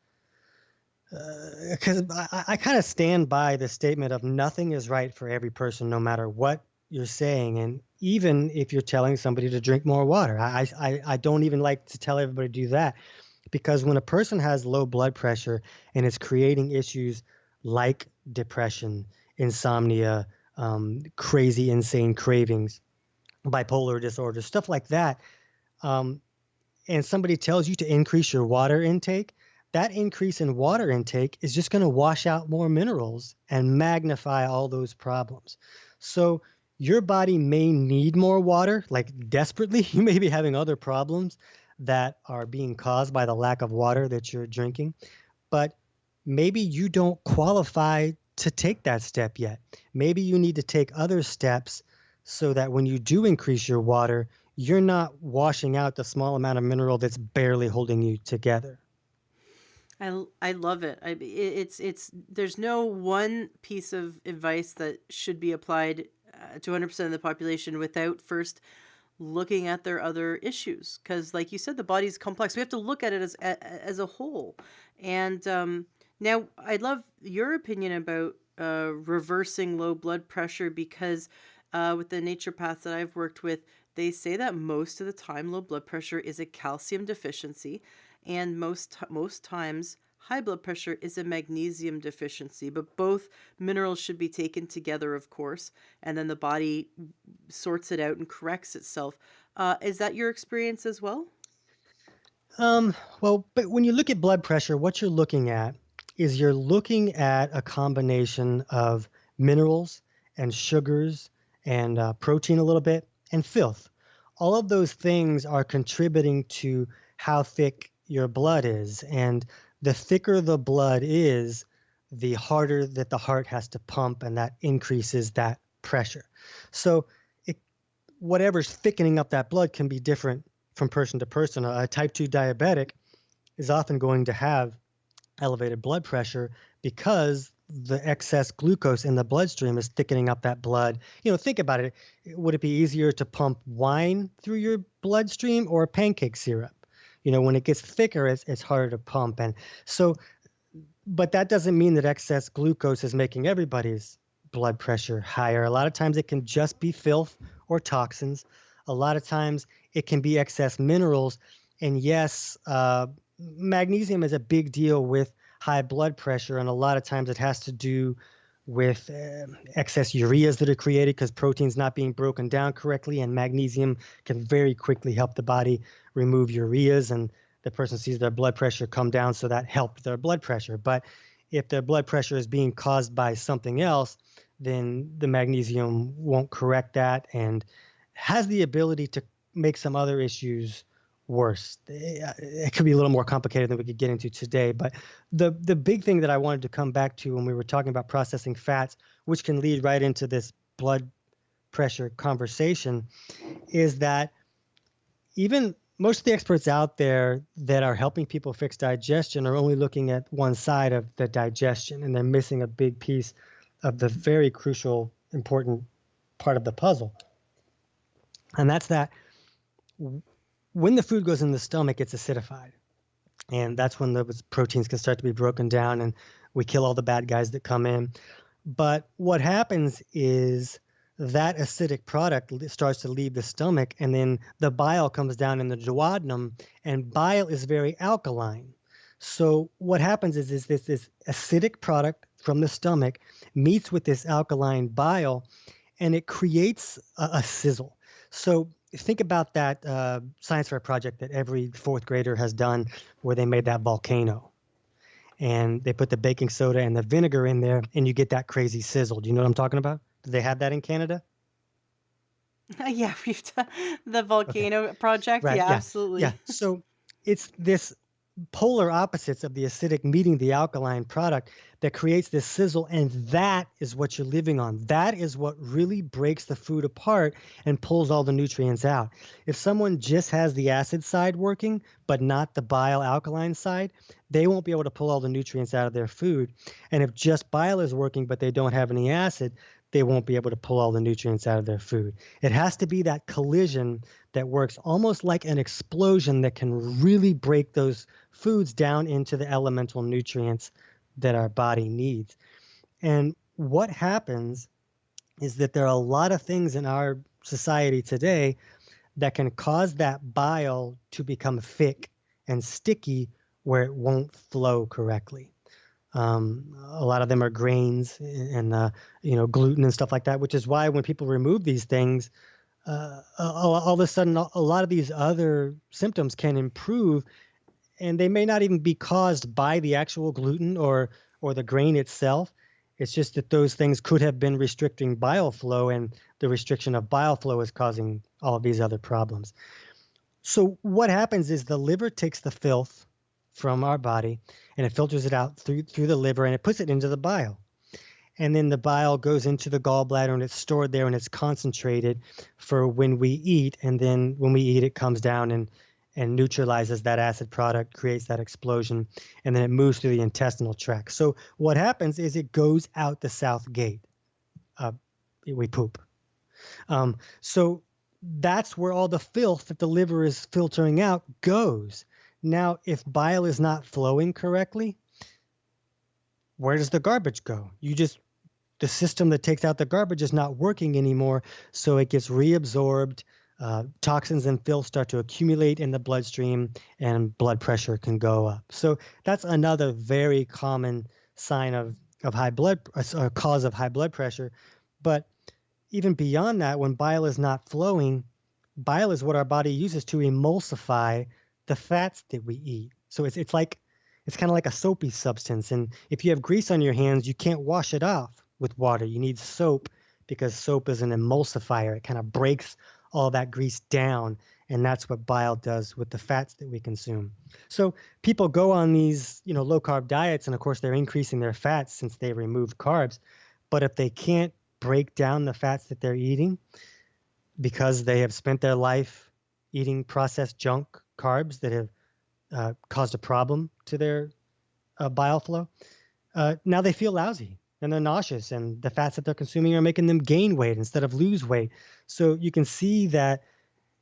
Speaker 2: because I kind of stand by the statement of nothing is right for every person, no matter what you're saying. And even if you're telling somebody to drink more water, I don't even like to tell everybody to do that, because when a person has low blood pressure and it's creating issues like depression, insomnia, crazy, insane cravings, bipolar disorder, stuff like that, um, and somebody tells you to increase your water intake, that increase in water intake is just going to wash out more minerals and magnify all those problems. So your body may need more water, like desperately. You may be having other problems that are being caused by the lack of water that you're drinking, but maybe you don't qualify to take that step yet. Maybe you need to take other steps so that when you do increase your water, you're not washing out the small amount of mineral that's barely holding you together.
Speaker 1: I love it. It's there's no one piece of advice that should be applied to 100% of the population without first looking at their other issues, because like you said, the body's complex. We have to look at it as a whole. And now I'd love your opinion about reversing low blood pressure, because with the naturopaths that I've worked with, they say that most of the time low blood pressure is a calcium deficiency, and most times high blood pressure is a magnesium deficiency. But both minerals should be taken together, of course, and then the body sorts it out and corrects itself. Is that your experience as well?
Speaker 2: Well, but when you look at blood pressure, what you're looking at is you're looking at a combination of minerals and sugars and protein a little bit and filth. All of those things are contributing to how thick your blood is. And the thicker the blood is, the harder that the heart has to pump, and that increases that pressure. So it, whatever's thickening up that blood can be different from person to person. A type 2 diabetic is often going to have elevated blood pressure because the excess glucose in the bloodstream is thickening up that blood. Think about it. Would it be easier to pump wine through your bloodstream or pancake syrup? When it gets thicker, it's harder to pump. And so, but that doesn't mean that excess glucose is making everybody's blood pressure higher. A lot of times it can just be filth or toxins. A lot of times it can be excess minerals. And yes, magnesium is a big deal with high blood pressure. And a lot of times it has to do with excess ureas that are created because protein's not being broken down correctly. And magnesium can very quickly help the body remove ureas, and the person sees their blood pressure come down. So that helped their blood pressure. But if their blood pressure is being caused by something else, then the magnesium won't correct that and has the ability to make some other issues worse. It could be a little more complicated than we could get into today, but the big thing that I wanted to come back to when we were talking about processing fats, which can lead right into this blood pressure conversation, is that even most of the experts out there that are helping people fix digestion are only looking at one side of the digestion, and they're missing a big piece of the very crucial, important part of the puzzle. And that's that when the food goes in the stomach, it's acidified. And that's when those proteins can start to be broken down and we kill all the bad guys that come in. But what happens is that acidic product starts to leave the stomach, and then the bile comes down in the duodenum, and bile is very alkaline. So what happens is this acidic product from the stomach meets with this alkaline bile, and it creates a sizzle. So think about that science fair project that every fourth grader has done, where they made that volcano and they put the baking soda and the vinegar in there, and you get that crazy sizzle. Do you know what I'm talking about? Do they have that in Canada?
Speaker 1: Yeah, we've done the
Speaker 2: Okay,
Speaker 1: volcano project.
Speaker 2: right.
Speaker 1: Yeah,
Speaker 2: Yeah, yeah.
Speaker 1: absolutely.
Speaker 2: So it's this polar opposites of the acidic meeting the alkaline product that creates this sizzle, and that is what you're living on. That is what really breaks the food apart and pulls all the nutrients out. If someone just has the acid side working but not the bile alkaline side, they won't be able to pull all the nutrients out of their food. And if just bile is working but they don't have any acid, they won't be able to pull all the nutrients out of their food. It has to be that collision that works almost like an explosion that can really break those foods down into the elemental nutrients that our body needs. And what happens is that there are a lot of things in our society today that can cause that bile to become thick and sticky where it won't flow correctly. A lot of them are grains and gluten and stuff like that, which is why when people remove these things, all of a sudden a lot of these other symptoms can improve, and they may not even be caused by the actual gluten or the grain itself. It's just that those things could have been restricting bile flow, and the restriction of bile flow is causing all of these other problems. So what happens is the liver takes the filth from our body and it filters it out through the liver, and it puts it into the bile. And then the bile goes into the gallbladder and it's stored there and it's concentrated for when we eat. And then when we eat, it comes down and neutralizes that acid product, creates that explosion, and then it moves through the intestinal tract. So what happens is it goes out the south gate. Uh, we poop. So that's where all the filth that the liver is filtering out goes. Now, if bile is not flowing correctly, where does the garbage go? The system that takes out the garbage is not working anymore, so it gets reabsorbed. Toxins and filth start to accumulate in the bloodstream, and blood pressure can go up. So that's another very common sign of high blood, a cause of high blood pressure. But even beyond that, when bile is not flowing, bile is what our body uses to emulsify the fats that we eat. So it's kind of like a soapy substance. And if you have grease on your hands, you can't wash it off with water. You need soap because soap is an emulsifier. It kind of breaks all that grease down. And that's what bile does with the fats that we consume. So people go on these, low carb diets, and of course they're increasing their fats since they removed carbs. But if they can't break down the fats that they're eating because they have spent their life eating processed junk carbs that have caused a problem to their bile flow, now they feel lousy and they're nauseous, and the fats that they're consuming are making them gain weight instead of lose weight. So you can see that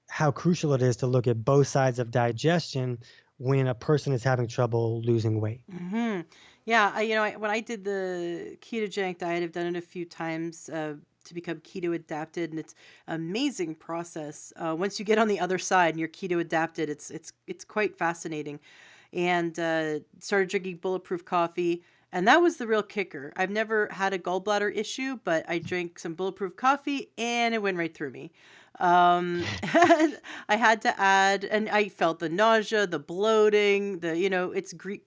Speaker 2: how crucial it is to look at both sides of digestion when a person is having trouble losing weight.
Speaker 1: Hmm. Yeah, when I did the ketogenic diet, I've done it a few times to become keto adapted, and it's an amazing process. Once you get on the other side and you're keto adapted, it's quite fascinating. And started drinking bulletproof coffee, and that was the real kicker. I've never had a gallbladder issue, but I drank some bulletproof coffee, and it went right through me. And I had to add, and I felt the nausea, the bloating,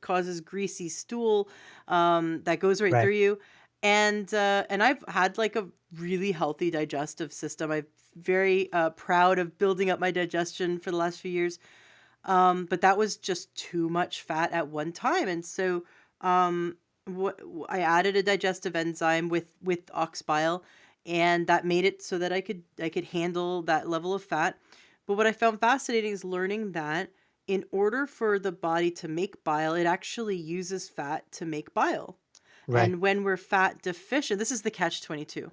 Speaker 1: causes greasy stool, that goes right
Speaker 2: Right.
Speaker 1: through you. And I've had like a really healthy digestive system. I'm very proud of building up my digestion for the last few years. But that was just too much fat at one time. And so I added a digestive enzyme with ox bile, and that made it so that I could handle that level of fat. But what I found fascinating is learning that in order for the body to make bile, it actually uses fat to make bile.
Speaker 2: Right.
Speaker 1: And when we're fat deficient, this is the catch 22.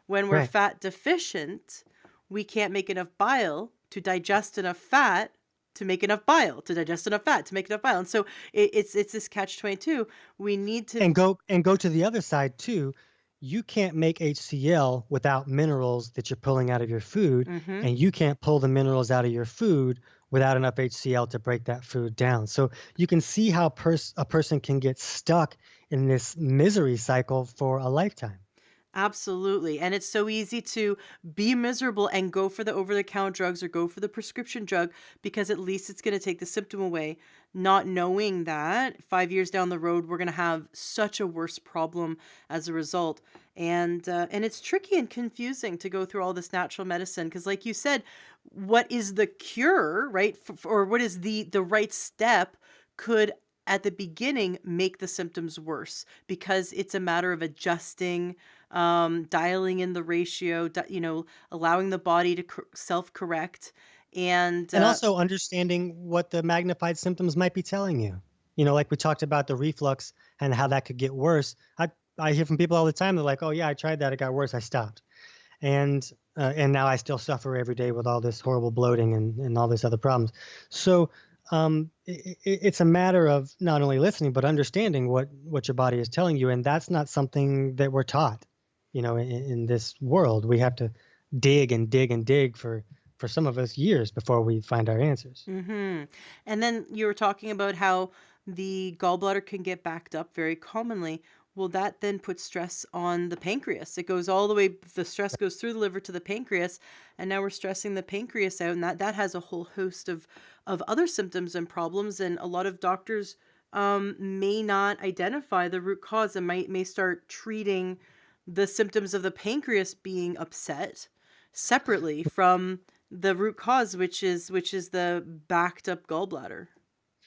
Speaker 1: When we're
Speaker 2: Right.
Speaker 1: fat deficient, we can't make enough bile to digest enough fat to make enough bile, to digest enough fat, to make enough bile. And so it's this catch 22. We need to.
Speaker 2: And go to the other side too. you can't make HCl without minerals that you're pulling out of your food,
Speaker 1: Mm-hmm.
Speaker 2: and you can't pull the minerals out of your food without enough HCl to break that food down. So you can see how a person can get stuck in this misery cycle for a lifetime.
Speaker 1: Absolutely. And it's so easy to be miserable and go for the over the counter drugs or go for the prescription drug because at least it's going to take the symptom away, not knowing that 5 years down the road, we're going to have such a worse problem as a result. And it's tricky and confusing to go through all this natural medicine because, like you said, what is the cure, right? Or what is the right step could at the beginning make the symptoms worse because it's a matter of adjusting, dialing in the ratio, allowing the body to self-correct. And
Speaker 2: And also understanding what the magnified symptoms might be telling you. Like we talked about the reflux and how that could get worse. I hear from people all the time. They're like, "Oh yeah, I tried that. It got worse. I stopped." And now I still suffer every day with all this horrible bloating and all these other problems. So it's a matter of not only listening but understanding what your body is telling you, and that's not something that we're taught. In this world, we have to dig and dig and dig for some of us years before we find our answers.
Speaker 1: Mm-hmm. And then you were talking about how the gallbladder can get backed up very commonly. Well, that then puts stress on the pancreas. It goes all the way, the stress goes through the liver to the pancreas, and now we're stressing the pancreas out, and that has a whole host of other symptoms and problems. And a lot of doctors may not identify the root cause and may start treating the symptoms of the pancreas being upset separately from the root cause, which is the backed up gallbladder.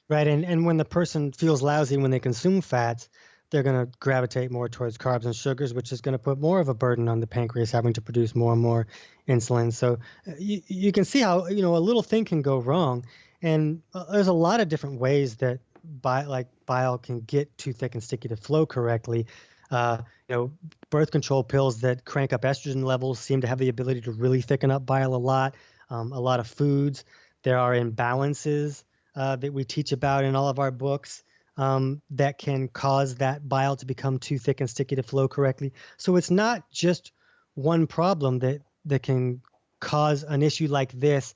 Speaker 2: Right. And when the person feels lousy when they consume fats, they're going to gravitate more towards carbs and sugars, which is going to put more of a burden on the pancreas, having to produce more and more insulin. So you can see how, a little thing can go wrong. And there's a lot of different ways that bile can get too thick and sticky to flow correctly. Uh, Birth control pills that crank up estrogen levels seem to have the ability to really thicken up bile a lot. A lot of foods. There are imbalances that we teach about in all of our books that can cause that bile to become too thick and sticky to flow correctly. So it's not just one problem that can cause an issue like this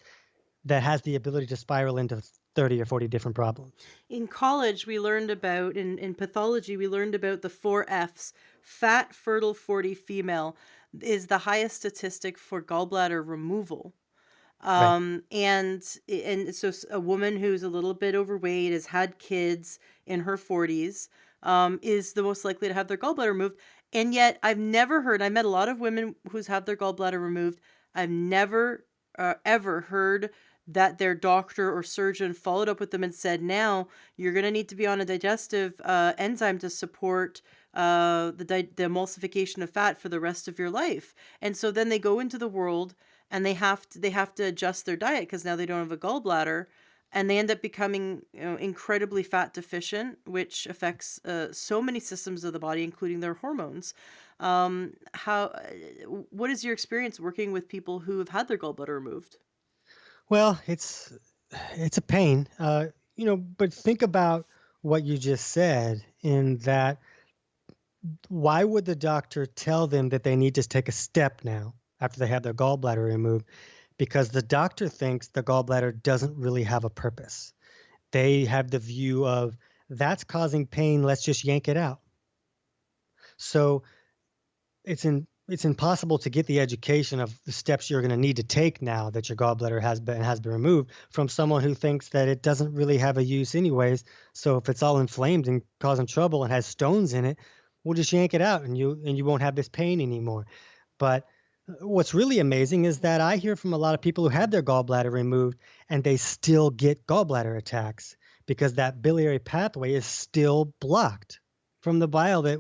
Speaker 2: that has the ability to spiral into 30 or 40 different problems.
Speaker 1: In college, we learned about, in pathology, we learned about the 4 Fs. Fat, fertile, 40, female is the highest statistic for gallbladder removal.
Speaker 2: Right.
Speaker 1: And so a woman who's a little bit overweight, has had kids in her 40s, is the most likely to have their gallbladder removed. And yet I've never heard, I met a lot of women who's had their gallbladder removed. I've never ever heard that their doctor or surgeon followed up with them and said, now you're going to need to be on a digestive enzyme to support the emulsification of fat for the rest of your life. And so then they go into the world and they have to adjust their diet because now they don't have a gallbladder, and they end up becoming incredibly fat deficient, which affects so many systems of the body, including their hormones. What is your experience working with people who have had their gallbladder removed?
Speaker 2: Well, it's a pain, but think about what you just said in that why would the doctor tell them that they need to take a step now after they have their gallbladder removed? Because the doctor thinks the gallbladder doesn't really have a purpose. They have the view of that's causing pain, let's just yank it out. So it's impossible to get the education of the steps you're going to need to take now that your gallbladder has been removed from someone who thinks that it doesn't really have a use anyways. So if it's all inflamed and causing trouble and has stones in it, we'll just yank it out and you won't have this pain anymore. But what's really amazing is that I hear from a lot of people who had their gallbladder removed and they still get gallbladder attacks because that biliary pathway is still blocked from the bile that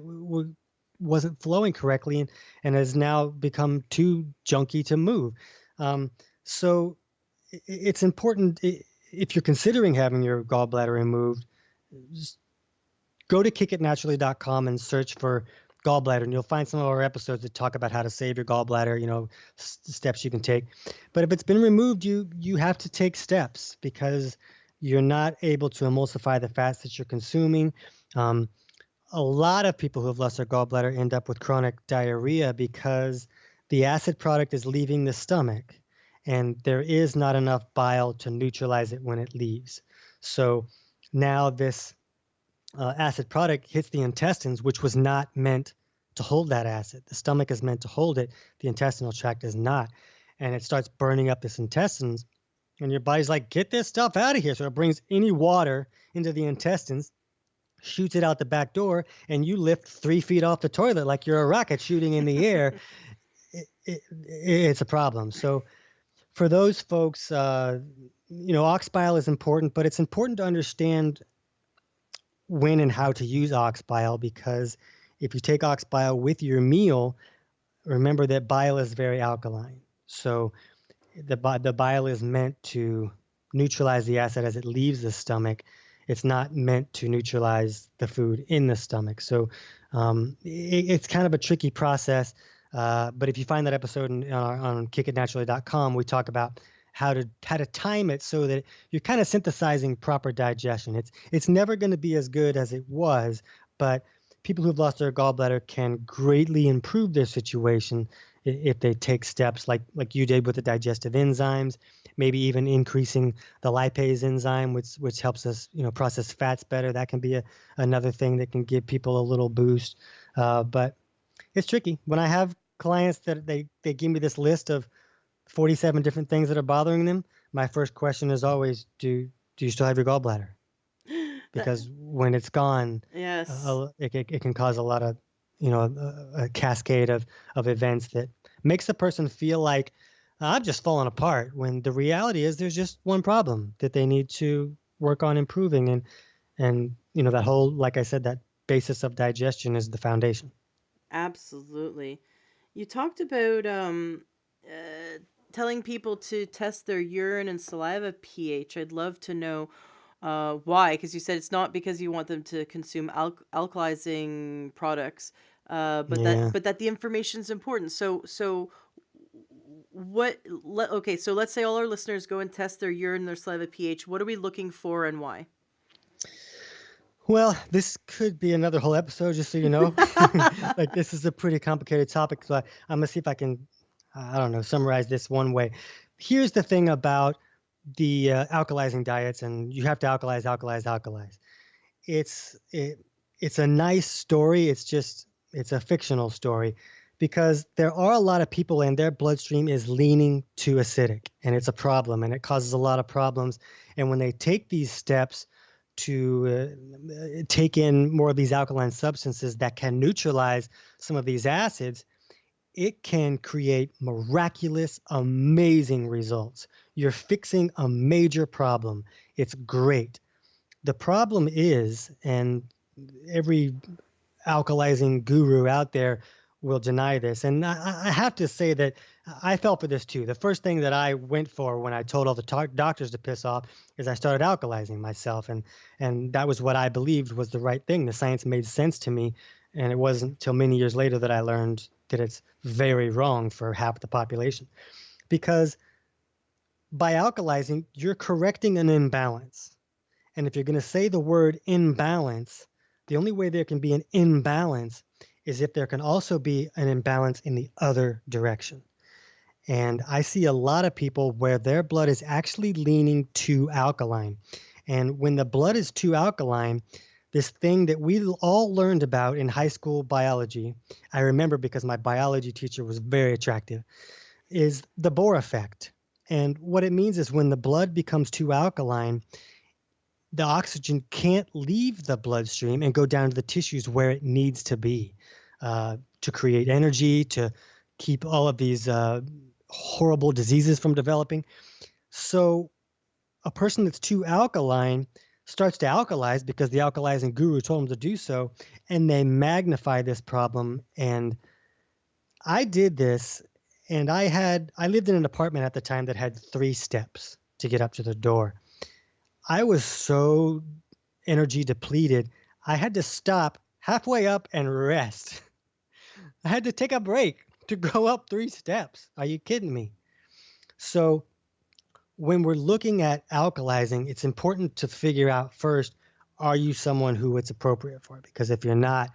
Speaker 2: wasn't flowing correctly and has now become too junky to move. So it's important if you're considering having your gallbladder removed, just go to kickitnaturally.com and search for gallbladder, and you'll find some of our episodes that talk about how to save your gallbladder, steps you can take. But if it's been removed, you have to take steps because you're not able to emulsify the fats that you're consuming. A lot of people who have lost their gallbladder end up with chronic diarrhea because the acid product is leaving the stomach and there is not enough bile to neutralize it when it leaves. So now this acid product hits the intestines, which was not meant to hold that acid. The stomach is meant to hold it, the intestinal tract is not. And it starts burning up this intestines, and your body's like, get this stuff out of here. So it brings any water into the intestines, shoots it out the back door, and you lift 3 feet off the toilet like you're a rocket shooting in the air. It's a problem. So for those folks, ox bile is important, but it's important to understand when and how to use ox bile, because if you take ox bile with your meal, remember that bile is very alkaline. So the bile is meant to neutralize the acid as it leaves the stomach. It's not meant to neutralize the food in the stomach. So it's kind of a tricky process. But if you find that episode on kickitnaturally.com, we talk about how to time it so that you're kind of synthesizing proper digestion. It's never going to be as good as it was, but people who've lost their gallbladder can greatly improve their situation if they take steps like you did with the digestive enzymes, maybe even increasing the lipase enzyme, which helps us process fats better. That can be another thing that can give people a little boost. But it's tricky. When I have clients that they give me this list of 47 different things that are bothering them, my first question is always, do you still have your gallbladder? Because when it's gone,
Speaker 1: Yes.
Speaker 2: it can cause a lot of, a cascade of events that makes the person feel like I'm just falling apart, when the reality is there's just one problem that they need to work on improving. And that whole, like I said, that basis of digestion is the foundation.
Speaker 1: Absolutely. You talked about telling people to test their urine and saliva pH. I'd love to know why, because you said it's not because you want them to consume alkalizing products, but
Speaker 2: Yeah.
Speaker 1: that the information's important. So okay, so let's say all our listeners go and test their urine and their saliva pH. What are we looking for and why?
Speaker 2: Well, this could be another whole episode, just so you know. Like, this is a pretty complicated topic, so I'm gonna see if I can, I don't know, summarize this one way. Here's the thing about the alkalizing diets, and you have to alkalize. It's a nice story. It's a fictional story, because there are a lot of people and their bloodstream is leaning to acidic, and it's a problem, and it causes a lot of problems. And when they take these steps to take in more of these alkaline substances that can neutralize some of these acids, it can create miraculous, amazing results. You're fixing a major problem. It's great. The problem is, and every alkalizing guru out there will deny this, and I have to say that I fell for this too. The first thing that I went for when I told all the doctors to piss off is I started alkalizing myself, and that was what I believed was the right thing. The science made sense to me, and it wasn't until many years later that I learned that it's very wrong for half the population. Because by alkalizing, you're correcting an imbalance. And if you're going to say the word imbalance, the only way there can be an imbalance is if there can also be an imbalance in the other direction. And I see a lot of people where their blood is actually leaning too alkaline. And when the blood is too alkaline, this thing that we all learned about in high school biology, I remember because my biology teacher was very attractive, is the Bohr effect. And what it means is when the blood becomes too alkaline, the oxygen can't leave the bloodstream and go down to the tissues where it needs to be to create energy, to keep all of these horrible diseases from developing. So a person that's too alkaline starts to alkalize because the alkalizing guru told them to do so, and they magnify this problem. And I did this, and I lived in an apartment at the time that had 3 steps to get up to the door. I was so energy depleted, I had to stop halfway up and rest. I had to take a break to go up 3 steps. Are you kidding me? So when we're looking at alkalizing, it's important to figure out first, are you someone who it's appropriate for? Because if you're not,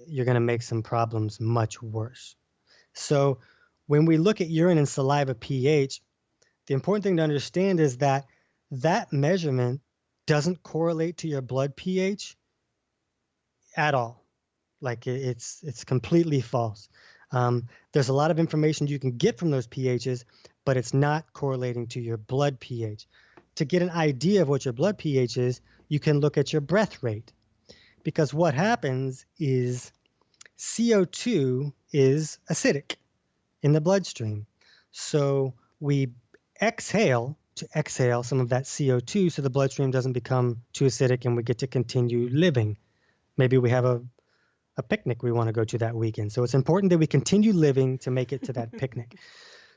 Speaker 2: you're going to make some problems much worse. So when we look at urine and saliva pH, the important thing to understand is that that measurement doesn't correlate to your blood pH at all. Like it's completely false. There's a lot of information you can get from those pHs, but it's not correlating to your blood pH. To get an idea of what your blood pH is, you can look at your breath rate. Because what happens is CO2 is acidic in the bloodstream. So we exhale some of that CO2 so the bloodstream doesn't become too acidic and we get to continue living. Maybe we have a picnic we want to go to that weekend. So it's important that we continue living to make it to that picnic.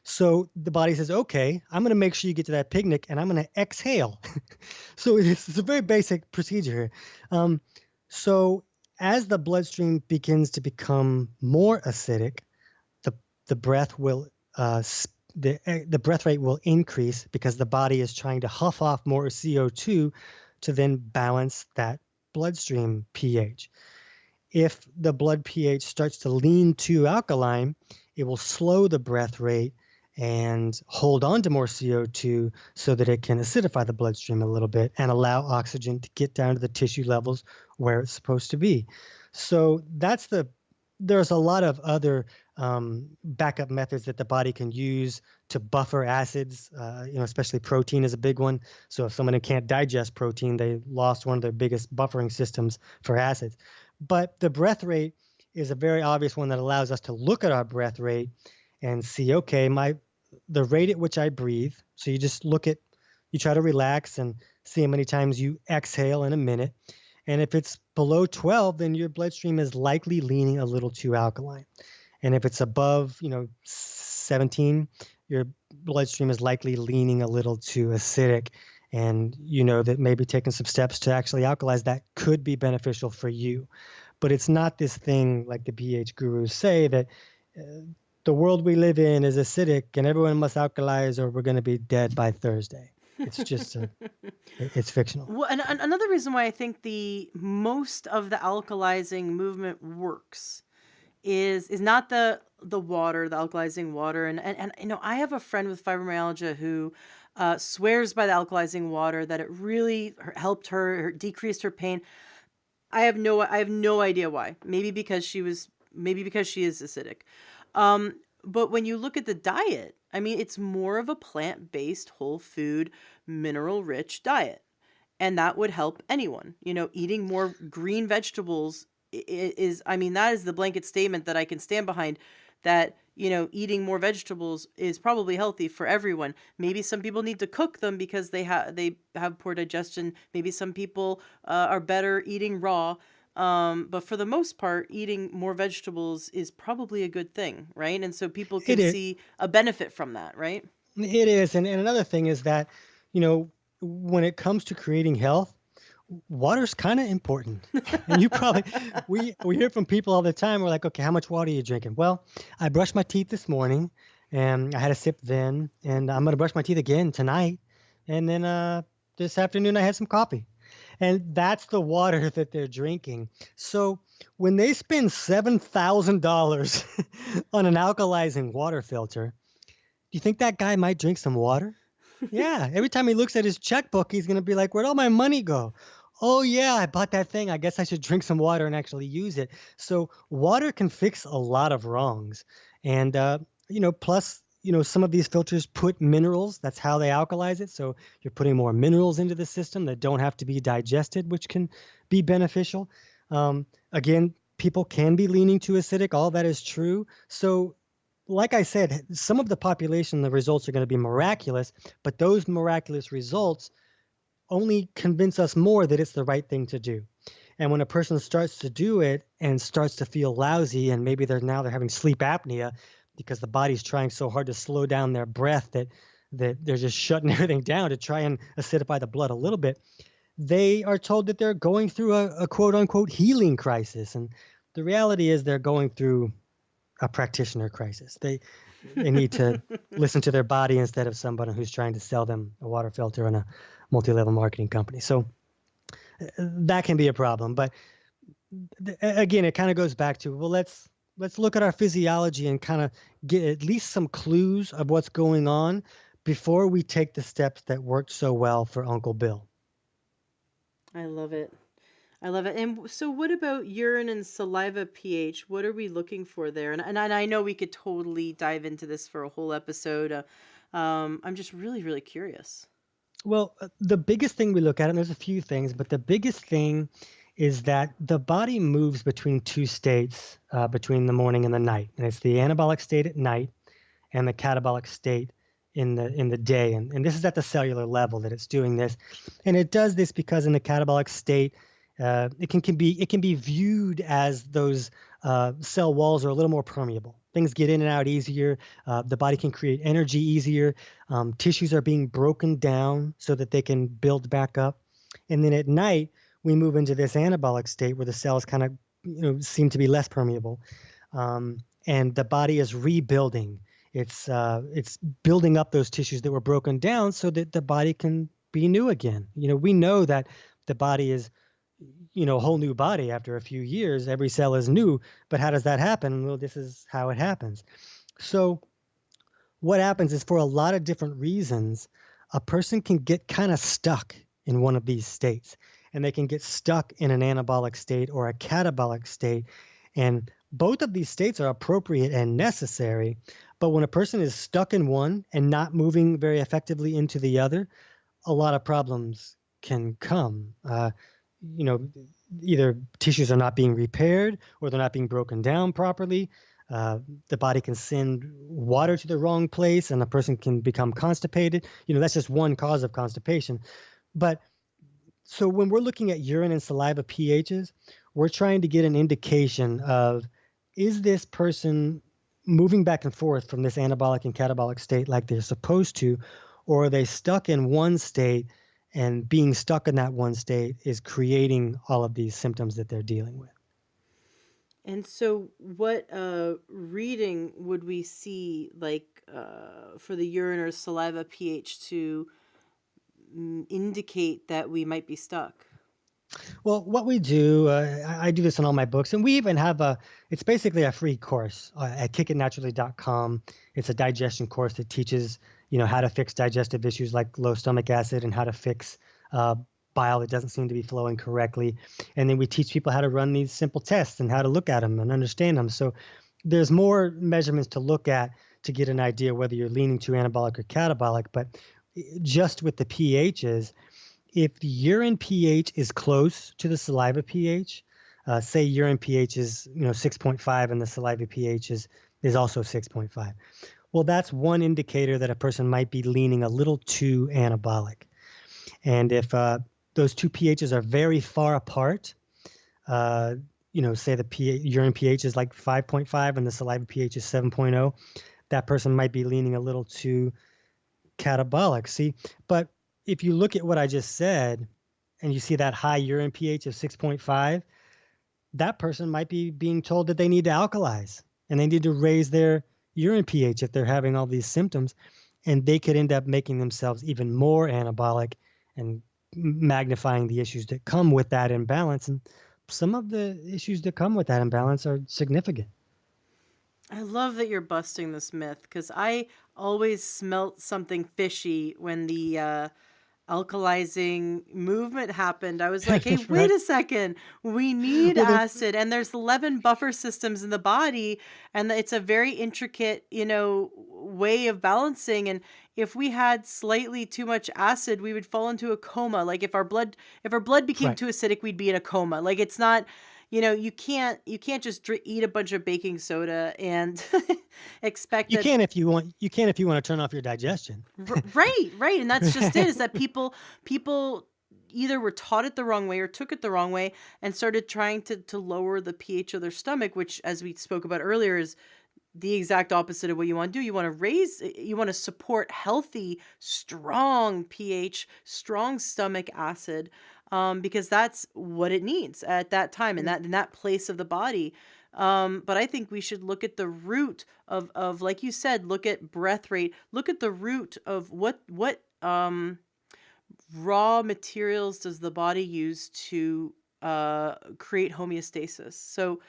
Speaker 2: So the body says, okay, I'm going to make sure you get to that picnic and I'm going to exhale. So it's a very basic procedure here. So as the bloodstream begins to become more acidic, the breath will the breath rate will increase because the body is trying to huff off more CO2 to then balance that bloodstream pH. If the blood pH starts to lean too alkaline, it will slow the breath rate and hold on to more CO2 so that it can acidify the bloodstream a little bit and allow oxygen to get down to the tissue levels where it's supposed to be. So there's a lot of other backup methods that the body can use to buffer acids, especially protein is a big one. So if someone can't digest protein, they lost one of their biggest buffering systems for acids. But the breath rate is a very obvious one that allows us to look at our breath rate and see, okay, the rate at which I breathe. So you try to relax and see how many times you exhale in a minute. And if it's below 12, then your bloodstream is likely leaning a little too alkaline. And if it's above, 17, your bloodstream is likely leaning a little too acidic. And you know that maybe taking some steps to actually alkalize that could be beneficial for you. But it's not this thing like the pH gurus say that the world we live in is acidic and everyone must alkalize or we're going to be dead by Thursday. It's just it's fictional.
Speaker 1: Well, and another reason why I think the most of the alkalizing movement works is not the water, the alkalizing water, and I have a friend with fibromyalgia who swears by the alkalizing water that it really helped her, decreased her pain. I have no idea why. Maybe because she is acidic. But when you look at the diet, I mean, it's more of a plant-based, whole food, mineral-rich diet. And that would help anyone. Eating more green vegetables is, that is the blanket statement that I can stand behind, that, eating more vegetables is probably healthy for everyone. Maybe some people need to cook them because they have poor digestion. Maybe some people are better eating raw. But for the most part, eating more vegetables is probably a good thing, right? And so people can see a benefit from that, right?
Speaker 2: It is. And another thing is that, when it comes to creating health, water's kind of important. And you probably, we hear from people all the time. We're like, okay, how much water are you drinking? Well, I brushed my teeth this morning and I had a sip then, and I'm going to brush my teeth again tonight. And then this afternoon I had some coffee. And that's the water that they're drinking. So when they spend $7,000 on an alkalizing water filter, do you think that guy might drink some water? Yeah. Every time he looks at his checkbook, he's going to be like, where'd all my money go? Oh, yeah, I bought that thing. I guess I should drink some water and actually use it. So water can fix a lot of wrongs. And, plus, some of these filters put minerals. That's how they alkalize it. So you're putting more minerals into the system that don't have to be digested, which can be beneficial. Again, people can be leaning too acidic. All that is true. So like I said, some of the population, the results are going to be miraculous, but those miraculous results only convince us more that it's the right thing to do. And when a person starts to do it and starts to feel lousy, and maybe they're having sleep apnea because the body's trying so hard to slow down their breath that they're just shutting everything down to try and acidify the blood a little bit, they are told that they're going through a quote unquote healing crisis. And the reality is they're going through a practitioner crisis. They need to listen to their body instead of somebody who's trying to sell them a water filter and a multi-level marketing company. So that can be a problem. But again, it kind of goes back to, well, let's look at our physiology and kind of get at least some clues of what's going on before we take the steps that worked so well for Uncle Bill.
Speaker 1: I love it. I love it. And so, what about urine and saliva pH? What are we looking for there? And I know we could totally dive into this for a whole episode. I'm just really, really curious.
Speaker 2: Well, the biggest thing we look at, and there's a few things, but the biggest thing is that the body moves between two states between the morning and the night, and it's the anabolic state at night and the catabolic state in the day. And this is at the cellular level that it's doing this, and it does this because in the catabolic state, it can be viewed as those cell walls are a little more permeable. Things get in and out easier. The body can create energy easier. Tissues are being broken down so that they can build back up. And then at night, we move into this anabolic state where the cells kind of seem to be less permeable, and the body is rebuilding. It's building up those tissues that were broken down so that the body can be new again. We know that the body is a whole new body after a few years. Every cell is new, but how does that happen? Well, this is how it happens. So what happens is, for a lot of different reasons, a person can get kind of stuck in one of these states, and they can get stuck in an anabolic state or a catabolic state. And both of these states are appropriate and necessary, but when a person is stuck in one and not moving very effectively into the other, a lot of problems can come. You know, Either tissues are not being repaired or they're not being broken down properly. The body can send water to the wrong place and a person can become constipated. That's just one cause of constipation. But so when we're looking at urine and saliva pHs, we're trying to get an indication of, is this person moving back and forth from this anabolic and catabolic state like they're supposed to, or are they stuck in one state, and being stuck in that one state is creating all of these symptoms that they're dealing with.
Speaker 1: And so, what reading would we see, like for the urine or saliva pH to indicate that we might be stuck?
Speaker 2: Well, what we do, I do this in all my books, and we even have it's basically a free course at kickitnaturally.com. It's a digestion course that teaches, how to fix digestive issues like low stomach acid and how to fix bile that doesn't seem to be flowing correctly. And then we teach people how to run these simple tests and how to look at them and understand them. So there's more measurements to look at to get an idea whether you're leaning to anabolic or catabolic. But just with the pHs, if the urine pH is close to the saliva pH, say urine pH is 6.5 and the saliva pH is also 6.5. Well, that's one indicator that a person might be leaning a little too anabolic. And if those two pHs are very far apart, say the urine pH is like 5.5 and the saliva pH is 7.0, that person might be leaning a little too catabolic. See, but if you look at what I just said and you see that high urine pH of 6.5, that person might be being told that they need to alkalize and they need to raise their urine pH if they're having all these symptoms, and they could end up making themselves even more anabolic and magnifying the issues that come with that imbalance. And some of the issues that come with that imbalance are significant.
Speaker 1: I love that you're busting this myth, because I always smelt something fishy when the alkalizing movement happened. I was like, hey, wait
Speaker 2: Right?
Speaker 1: a second. We need
Speaker 2: Well,
Speaker 1: acid, and there's 11 buffer systems in the body, and it's a very intricate, way of balancing. And if we had slightly too much acid, we would fall into a coma. Like if our blood became
Speaker 2: right.
Speaker 1: too acidic, we'd be in a coma. Like it's not, you can't just eat a bunch of baking soda and expect
Speaker 2: You
Speaker 1: that.
Speaker 2: can if you want. You can if you want to turn off your digestion.
Speaker 1: Right, right, and that's just it. Is that people either were taught it the wrong way or took it the wrong way and started trying to lower the pH of their stomach, which, as we spoke about earlier, is the exact opposite of what you want to do. You want to support healthy, strong pH, strong stomach acid, because that's what it needs at that time, in that place of the body. But I think we should look at the root of, like you said, look at breath rate, look at the root of what raw materials does the body use to create homeostasis? So,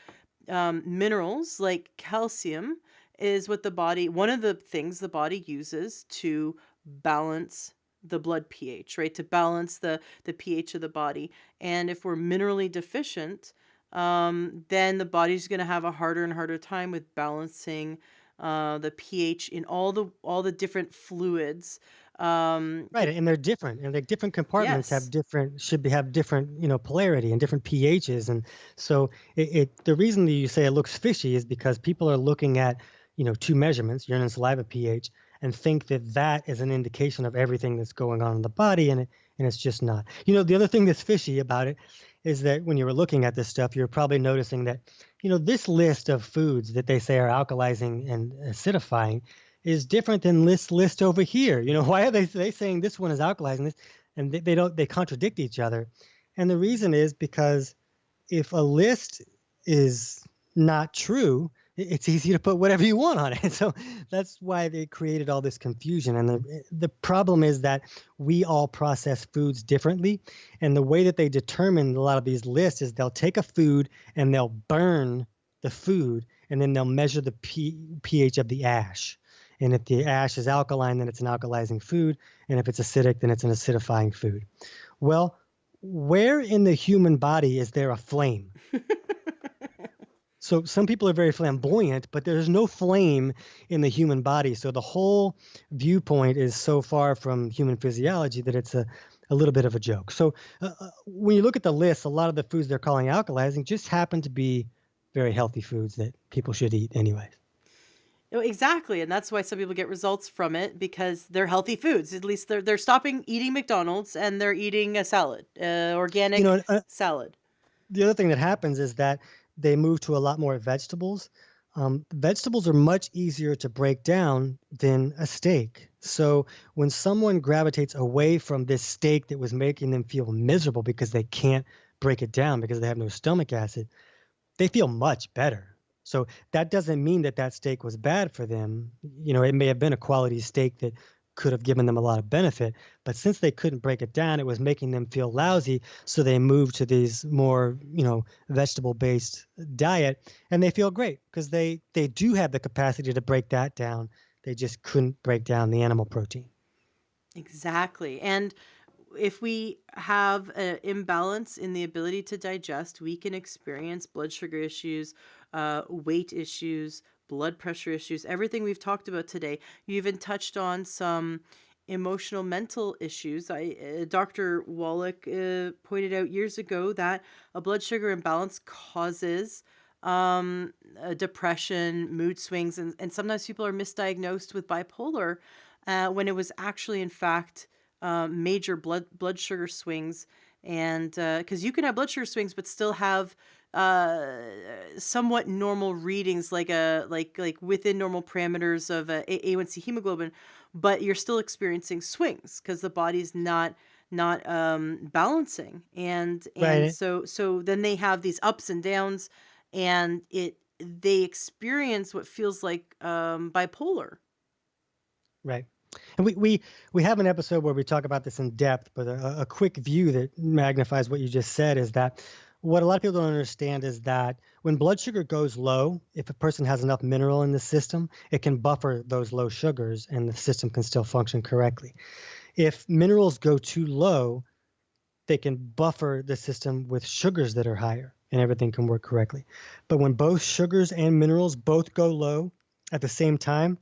Speaker 1: minerals like calcium is what the body, one of the things the body uses to balance the blood pH, right? To balance the pH of the body. And if we're minerally deficient, then the body's going to have a harder and harder time with balancing the pH in all the different fluids.
Speaker 2: Right, and they're different, and like different compartments have
Speaker 1: Yes.
Speaker 2: different should be have different, polarity and different pHs, and so the reason that you say it looks fishy is because people are looking at, two measurements, urine and saliva pH, and think that that is an indication of everything that's going on in the body, and it's just not. The other thing that's fishy about it is that when you were looking at this stuff, you're probably noticing that, this list of foods that they say are alkalizing and acidifying is different than this list over here. Why are they saying this one is alkalizing this, and they contradict each other? And the reason is because if a list is not true, it's easy to put whatever you want on it. So that's why they created all this confusion. And the problem is that we all process foods differently. And the way that they determine a lot of these lists is they'll take a food and they'll burn the food, and then they'll measure the pH of the ash. And if the ash is alkaline, then it's an alkalizing food. And if it's acidic, then it's an acidifying food. Well, where in the human body is there a flame? So some people are very flamboyant, but there's no flame in the human body. So the whole viewpoint is so far from human physiology that it's a little bit of a joke. So when you look at the list, a lot of the foods they're calling alkalizing just happen to be very healthy foods that people should eat anyways.
Speaker 1: Oh, exactly, and that's why some people get results from it because they're healthy foods. At least they're stopping eating McDonald's and they're eating a salad,
Speaker 2: You
Speaker 1: organic
Speaker 2: know,
Speaker 1: salad.
Speaker 2: the other thing that happens is that they move to a lot more vegetables. Vegetables are much easier to break down than a steak. So when someone gravitates away from this steak that was making them feel miserable because they can't break it down because they have no stomach acid, they feel much better. So that doesn't mean that that steak was bad for them. It may have been a quality steak that could have given them a lot of benefit, but since they couldn't break it down, it was making them feel lousy. So they moved to these more, vegetable-based diet, and they feel great because they do have the capacity to break that down. They just couldn't break down the animal protein.
Speaker 1: Exactly. And if we have an imbalance in the ability to digest, we can experience blood sugar issues, weight issues, blood pressure issues, everything we've talked about today. You even touched on some emotional mental issues. Dr. Wallach pointed out years ago that a blood sugar imbalance causes depression, mood swings, and sometimes people are misdiagnosed with bipolar when it was actually, in fact, major blood sugar swings. And because you can have blood sugar swings but still have somewhat normal readings, like within normal parameters of A1C hemoglobin, but you're still experiencing swings because the body's not balancing, and
Speaker 2: Right.
Speaker 1: so then they have these ups and downs, and they experience what feels like bipolar.
Speaker 2: Right. And we have an episode where we talk about this in depth, but a quick view that magnifies what you just said is that what a lot of people don't understand is that when blood sugar goes low, if a person has enough mineral in the system, it can buffer those low sugars and the system can still function correctly. If minerals go too low, they can buffer the system with sugars that are higher and everything can work correctly. But when both sugars and minerals both go low at the same time,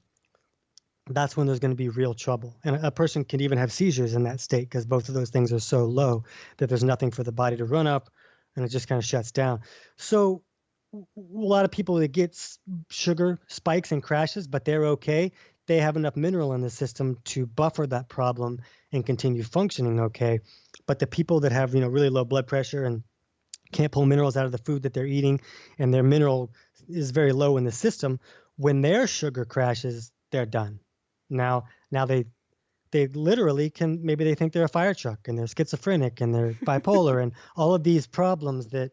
Speaker 2: that's when there's going to be real trouble. And a person can even have seizures in that state because both of those things are so low that there's nothing for the body to run up and it just kind of shuts down. So a lot of people that get sugar spikes and crashes, but they're okay. They have enough mineral in the system to buffer that problem and continue functioning okay. But the people that have, really low blood pressure and can't pull minerals out of the food that they're eating and their mineral is very low in the system, when their sugar crashes, they're done. Now they literally can, maybe they think they're a fire truck and they're schizophrenic and they're bipolar and all of these problems that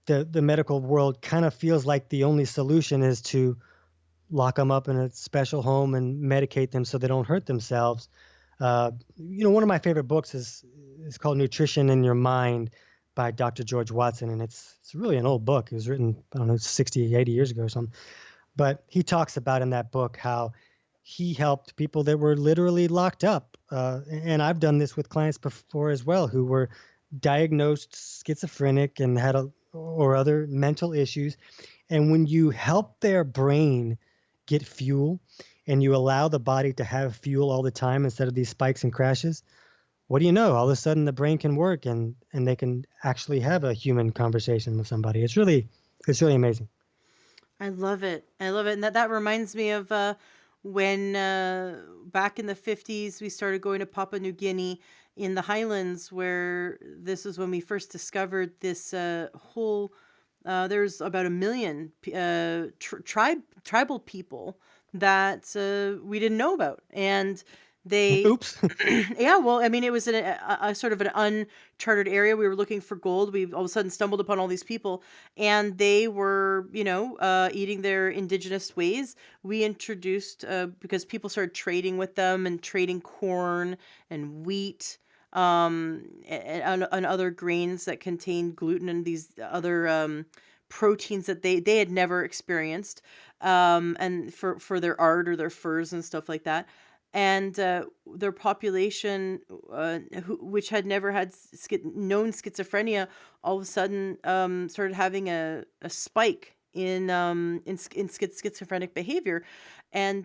Speaker 2: the medical world kind of feels like the only solution is to lock them up in a special home and medicate them so they don't hurt themselves. One of my favorite books is called Nutrition in Your Mind by Dr. George Watson, and it's really an old book. It was written, I don't know, 60, 80 years ago or something. But he talks about in that book how he helped people that were literally locked up. And I've done this with clients before as well, who were diagnosed schizophrenic and or other mental issues. And when you help their brain get fuel and you allow the body to have fuel all the time instead of these spikes and crashes, what do you know? All of a sudden the brain can work and they can actually have a human conversation with somebody. It's really amazing.
Speaker 1: I love it. I love it. And that reminds me of when back in the 50s, we started going to Papua New Guinea in the highlands, where this is when we first discovered this whole, there's about 1 million tribal people that we didn't know about. And they,
Speaker 2: Oops.
Speaker 1: yeah, well, I mean, it was a sort of an uncharted area. We were looking for gold. We all of a sudden stumbled upon all these people, and they were, eating their indigenous ways. We introduced, because people started trading with them and trading corn and wheat, and other grains that contain gluten and these other proteins that they had never experienced, and for their art or their furs and stuff like that. And their population, which had never had known schizophrenia, all of a sudden started having a spike in schizophrenic behavior, and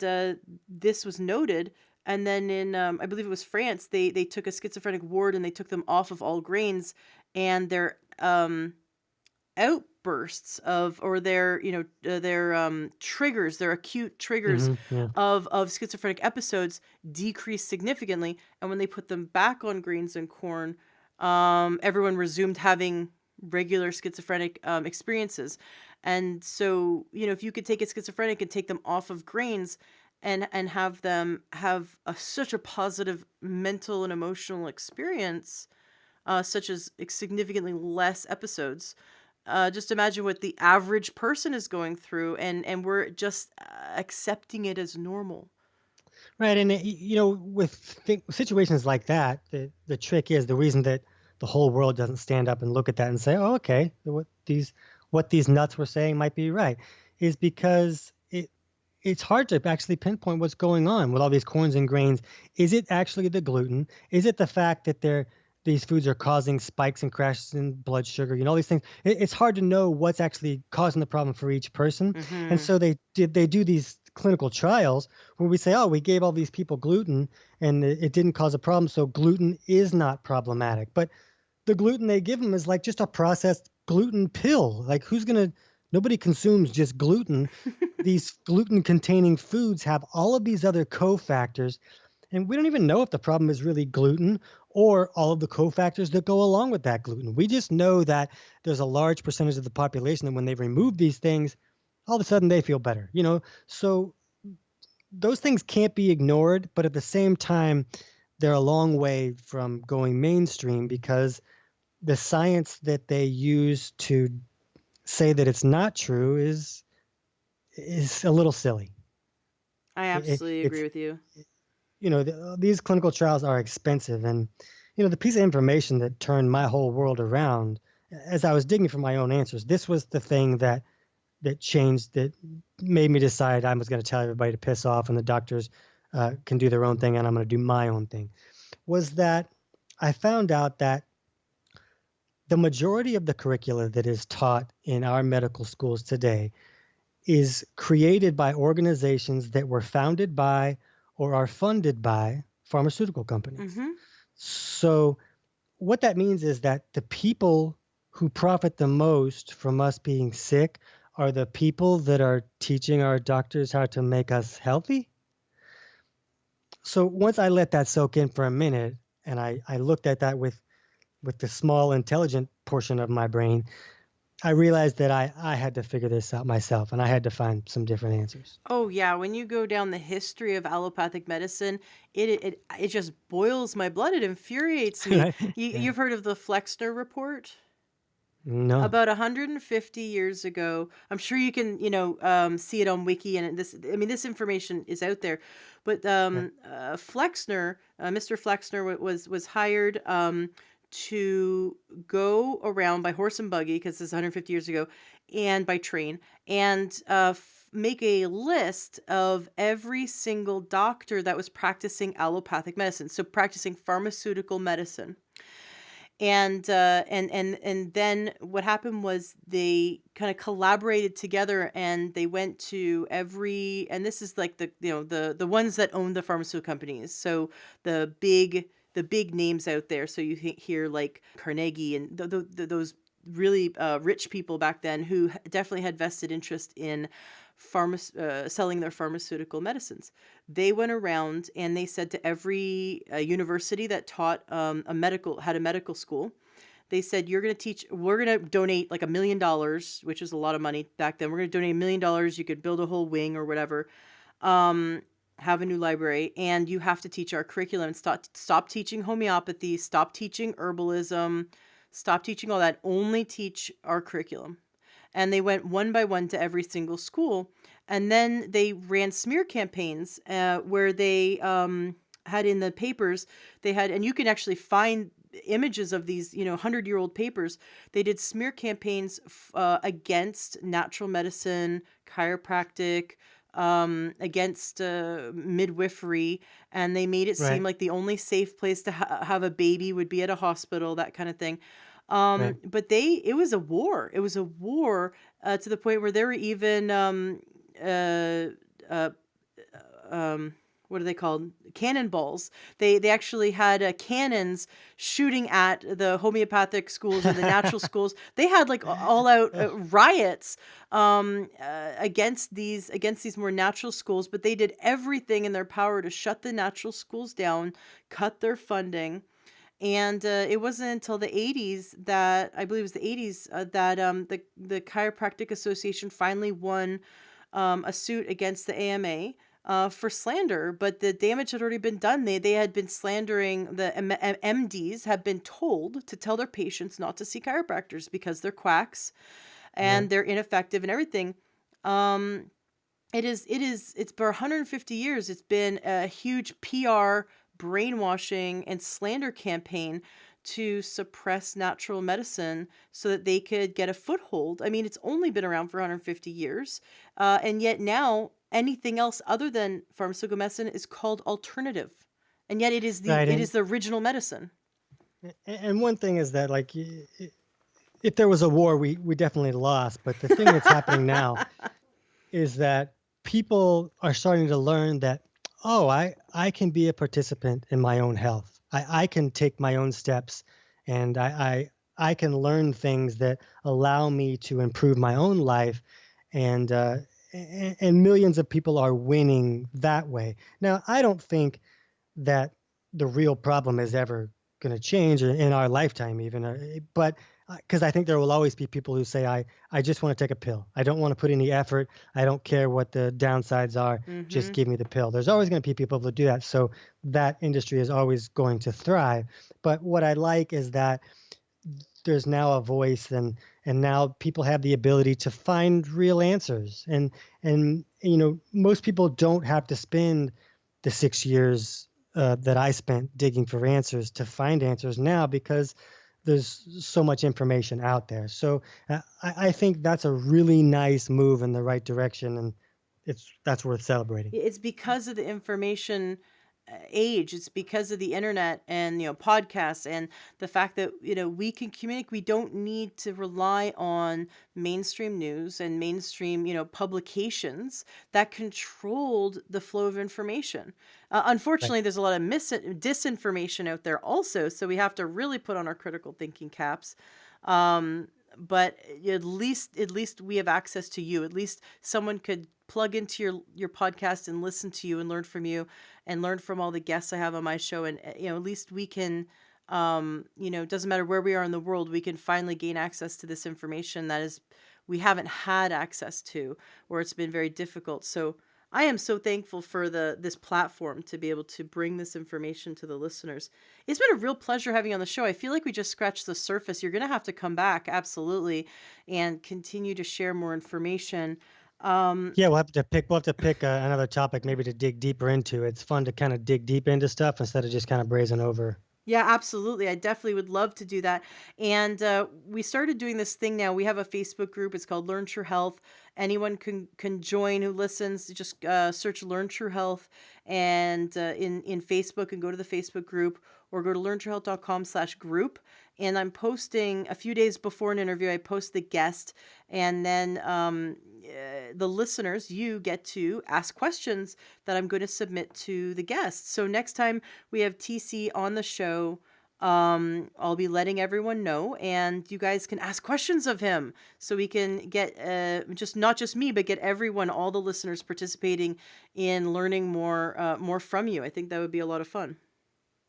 Speaker 1: this was noted. And then in I believe it was France, they took a schizophrenic ward and they took them off of all grains, and their outbursts of, or their triggers, their acute triggers
Speaker 2: Yeah.
Speaker 1: of schizophrenic episodes decreased significantly. And when they put them back on grains and corn, everyone resumed having regular schizophrenic experiences. And so, if you could take a schizophrenic and take them off of grains and have them have such a positive mental and emotional experience, such as significantly less episodes. Just imagine what the average person is going through, and we're just accepting it as normal.
Speaker 2: Right. And, with situations like that, the trick is the reason that the whole world doesn't stand up and look at that and say, oh, okay, what these nuts were saying might be right, is because it's hard to actually pinpoint what's going on with all these corns and grains. Is it actually the gluten? Is it the fact that these foods are causing spikes and crashes in blood sugar? All these things. It's hard to know what's actually causing the problem for each person. And so they do these clinical trials where we say, oh, we gave all these people gluten and it didn't cause a problem, so gluten is not problematic. But the gluten they give them is like just a processed gluten pill. Like nobody consumes just gluten. These gluten-containing foods have all of these other cofactors, and we don't even know if the problem is really gluten or all of the cofactors that go along with that gluten. We just know that there's a large percentage of the population that when they remove these things, all of a sudden they feel better. So those things can't be ignored, but at the same time, they're a long way from going mainstream because the science that they use to say that it's not true is a little silly.
Speaker 1: I absolutely agree with you.
Speaker 2: These clinical trials are expensive, and the piece of information that turned my whole world around as I was digging for my own answers, this was the thing that changed, that made me decide I was going to tell everybody to piss off and the doctors can do their own thing and I'm going to do my own thing, was that I found out that the majority of the curricula that is taught in our medical schools today is created by organizations that were founded by or are funded by pharmaceutical companies. So what that means is that the people who profit the most from us being sick are the people that are teaching our doctors how to make us healthy. So once I let that soak in for a minute and I looked at that with the small intelligent portion of my brain, I realized that I had to figure this out myself and I had to find some different answers.
Speaker 1: Oh yeah, when you go down the history of allopathic medicine, it just boils my blood. It infuriates me.
Speaker 2: Right? Yeah.
Speaker 1: You've heard of the Flexner report?
Speaker 2: No.
Speaker 1: About 150 years ago, I'm sure you can, see it on Wiki, and this information is out there. But
Speaker 2: Right.
Speaker 1: Flexner, Mr. Flexner was hired to go around by horse and buggy, because this is 150 years ago, and by train, and make a list of every single doctor that was practicing allopathic medicine, so practicing pharmaceutical medicine. And then what happened was they kind of collaborated together, and they went to every, and this is like the ones that own the pharmaceutical companies, so the big names out there. So you hear like Carnegie and those really rich people back then, who definitely had vested interest in selling their pharmaceutical medicines. They went around and they said to every university that taught had a medical school, they said, we're going to donate like $1 million, which is a lot of money back then. We're going to donate $1 million. You could build a whole wing or whatever, have a new library, and you have to teach our curriculum, and stop teaching homeopathy, stop teaching herbalism, stop teaching all that, only teach our curriculum. And they went one by one to every single school. And then they ran smear campaigns where they had in the papers, and you can actually find images of these, 100-year-old papers. They did smear campaigns against natural medicine, chiropractic, against midwifery, and they made it seem
Speaker 2: Right.
Speaker 1: like the only safe place to have a baby would be at a hospital, that kind of thing.
Speaker 2: Right.
Speaker 1: But it was a war. It was a war to the point where there were even uh, uh, what are they called? Cannonballs. They actually had cannons shooting at the homeopathic schools or the natural schools. They had like all out
Speaker 2: Ugh.
Speaker 1: riots against these more natural schools, but they did everything in their power to shut the natural schools down, cut their funding. And it wasn't until the 80s, that I believe it was the 80s, that the Chiropractic Association finally won a suit against the AMA for slander. But the damage had already been done. They had been slandering, the MDs have been told to tell their patients not to see chiropractors because they're quacks
Speaker 2: Right.
Speaker 1: and they're ineffective and everything. Um, it's for 150 years. It's been a huge PR brainwashing and slander campaign to suppress natural medicine so that they could get a foothold. I mean, it's only been around for 150 years, and yet now anything else other than pharmaceutical medicine is called alternative, and yet
Speaker 2: Right.
Speaker 1: it is the original medicine.
Speaker 2: And one thing is that, like, if there was a war, we definitely lost. But the thing that's happening now is that people are starting to learn that, oh, I can be a participant in my own health. I can take my own steps, and I can learn things that allow me to improve my own life, and and millions of people are winning that way. Now, I don't think that the real problem is ever going to change in our lifetime, even. But because I think there will always be people who say, I just want to take a pill. I don't want to put any effort. I don't care what the downsides are. Just
Speaker 1: Mm-hmm.
Speaker 2: give me the pill. There's always going to be people who do that. So that industry is always going to thrive. But what I like is that there's now a voice, and now people have the ability to find real answers. And most people don't have to spend the 6 years that I spent digging for answers to find answers now, because there's so much information out there. So I think that's a really nice move in the right direction, and that's worth celebrating.
Speaker 1: It's because of the information age. It's because of the internet and podcasts, and the fact that we can communicate. We don't need to rely on mainstream news and mainstream publications that controlled the flow of information.
Speaker 2: Right.
Speaker 1: Unfortunately, there's a lot of disinformation out there also, so we have to really put on our critical thinking caps. But at least we have access to you. At least someone could plug into your podcast and listen to you and learn from you, and learn from all the guests I have on my show. And at least we can, it doesn't matter where we are in the world, we can finally gain access to this information that is we haven't had access to, or it's been very difficult. So I am so thankful for this platform to be able to bring this information to the listeners. It's been a real pleasure having you on the show. I feel like we just scratched the surface. You're going to have to come back, absolutely, and continue to share more information. Um,
Speaker 2: Yeah, we'll have to pick another topic maybe to dig deeper into. It's fun to kind of dig deep into stuff instead of just kind of brazing over.
Speaker 1: Yeah, absolutely. I definitely would love to do that. And we started doing this thing now. We have a Facebook group. It's called Learn True Health. Anyone can join who listens. Just search Learn True Health and in Facebook, and go to the Facebook group, or go to learntruehealth.com/group. And I'm posting a few days before an interview. I post the guest, and then the listeners, you get to ask questions that I'm going to submit to the guests. So next time we have TC on the show, I'll be letting everyone know, and you guys can ask questions of him, so we can get just not just me, but get everyone, all the listeners, participating in learning more from you. I think that would be a lot of fun.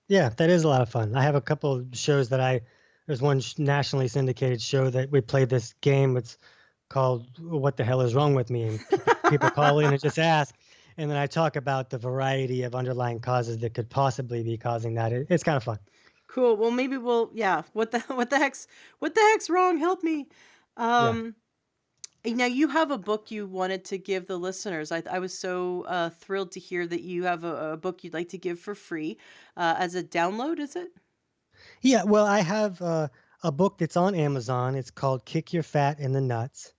Speaker 2: Yeah, that is a lot of fun. I have a couple of shows there's one nationally syndicated show that we played this game. It's called "What the Hell Is Wrong with Me?" And people call in and just ask, and then I talk about the variety of underlying causes that could possibly be causing that. It's kind of fun.
Speaker 1: Cool. Well, maybe yeah. What the heck's wrong? Help me.
Speaker 2: Yeah.
Speaker 1: Um, Now, you have a book you wanted to give the listeners. I was so thrilled to hear that you have a book you'd like to give for free as a download, is it?
Speaker 2: Yeah, well, I have a book that's on Amazon. It's called Kick Your Fat in the Nuts.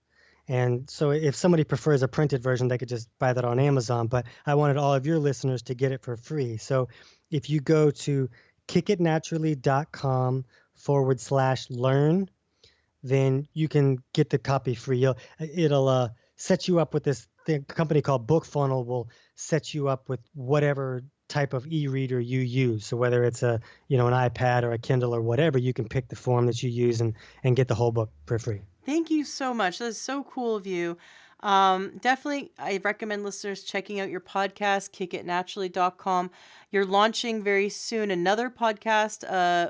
Speaker 2: And so if somebody prefers a printed version, they could just buy that on Amazon. But I wanted all of your listeners to get it for free. So if you go to kickitnaturally.com/learn, then you can get the copy free. It'll set you up with this thing. Company called BookFunnel will set you up with whatever type of e-reader you use. So whether it's an iPad or a Kindle or whatever, you can pick the form that you use and get the whole book for free.
Speaker 1: Thank you so much. That is so cool of you. Definitely, I recommend listeners checking out your podcast, kickitnaturally.com. You're launching very soon another podcast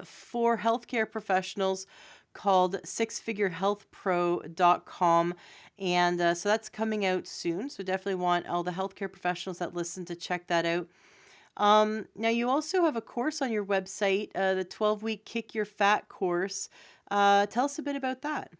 Speaker 1: for healthcare professionals called sixfigurehealthpro.com. And so that's coming out soon. So definitely want all the healthcare professionals that listen to check that out. Now, you also have a course on your website, the 12-week Kick Your Fat course. Tell us a bit about that.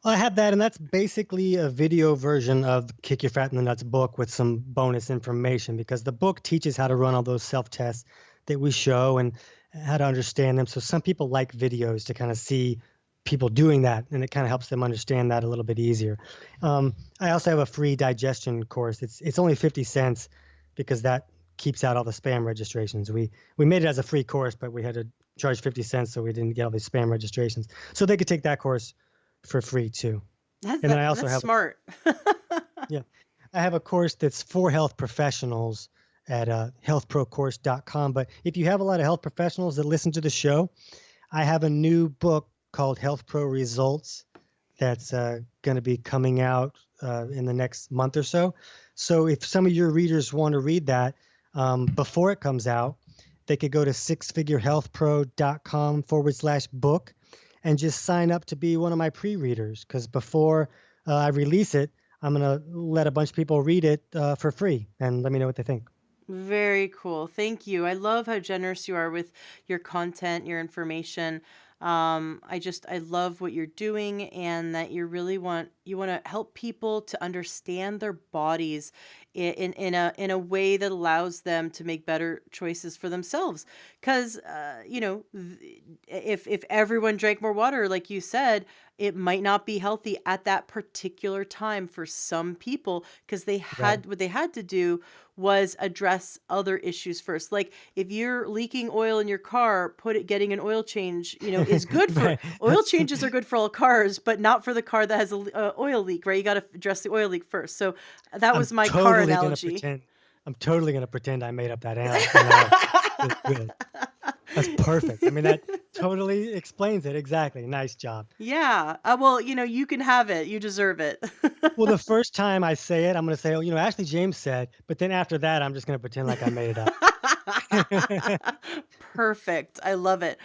Speaker 2: Well, I have that, and that's basically a video version of Kick Your Fat in the Nuts book with some bonus information, because the book teaches how to run all those self-tests that we show and how to understand them. So some people like videos to kind of see people doing that, and it kind of helps them understand that a little bit easier. I also have a free digestion course. It's only 50 cents because that keeps out all the spam registrations. We made it as a free course, but we had to charge 50 cents so we didn't get all these spam registrations. So they could take that course for free too.
Speaker 1: That's
Speaker 2: And then I also
Speaker 1: that's
Speaker 2: have
Speaker 1: smart.
Speaker 2: yeah, I have a course that's for health professionals at healthprocourse.com. But if you have a lot of health professionals that listen to the show, I have a new book called Health Pro Results that's going to be coming out in the next month or so. So if some of your readers want to read that before it comes out, they could go to sixfigurehealthpro.com/book and just sign up to be one of my pre-readers, because before I release it, I'm going to let a bunch of people read it for free and let me know what they think.
Speaker 1: Very cool. Thank you. I love how generous you are with your content, your information. I love what you're doing, and that you want to help people to understand their bodies in a way that allows them to make better choices for themselves. Because if everyone drank more water, like you said, it might not be healthy at that particular time for some people, because
Speaker 2: Right.
Speaker 1: what they had to do was address other issues first. Like, if you're leaking oil in your car, getting an oil change, is good for
Speaker 2: Right.
Speaker 1: oil changes are good for all cars, but not for the car that has a oil leak, right? You got to address the oil leak first. So that
Speaker 2: I'm
Speaker 1: was my car
Speaker 2: totally gonna
Speaker 1: analogy.
Speaker 2: pretend. I'm totally gonna pretend I made up that analogy. It's good. That's perfect. I mean, that totally explains it exactly. Nice job.
Speaker 1: Yeah. Well, you can have it. You deserve it.
Speaker 2: Well, the first time I say it, I'm gonna say, "Oh, Ashley James said," but then after that, I'm just gonna pretend like I made it up.
Speaker 1: Perfect. I love it.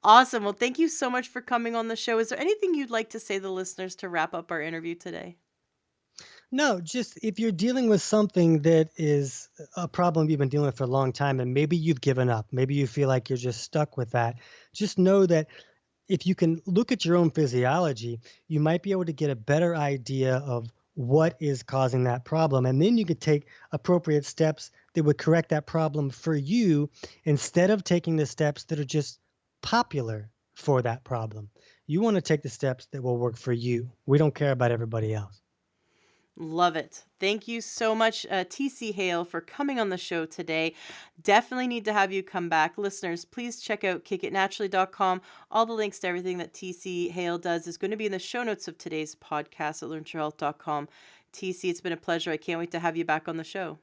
Speaker 1: Awesome. Well, thank you so much for coming on the show. Is there anything you'd like to say to the listeners to wrap up our interview today?
Speaker 2: No, just if you're dealing with something that is a problem you've been dealing with for a long time and maybe you've given up, maybe you feel like you're just stuck with that, just know that if you can look at your own physiology, you might be able to get a better idea of what is causing that problem. And then you could take appropriate steps that would correct that problem for you instead of taking the steps that are just popular for that problem. You want to take the steps that will work for you. We don't care about everybody else.
Speaker 1: Love it. Thank you so much, TC Hale, for coming on the show today. Definitely need to have you come back. Listeners, please check out kickitnaturally.com. All the links to everything that TC Hale does is going to be in the show notes of today's podcast at learntoyourhealth.com. TC, it's been a pleasure. I can't wait to have you back on the show.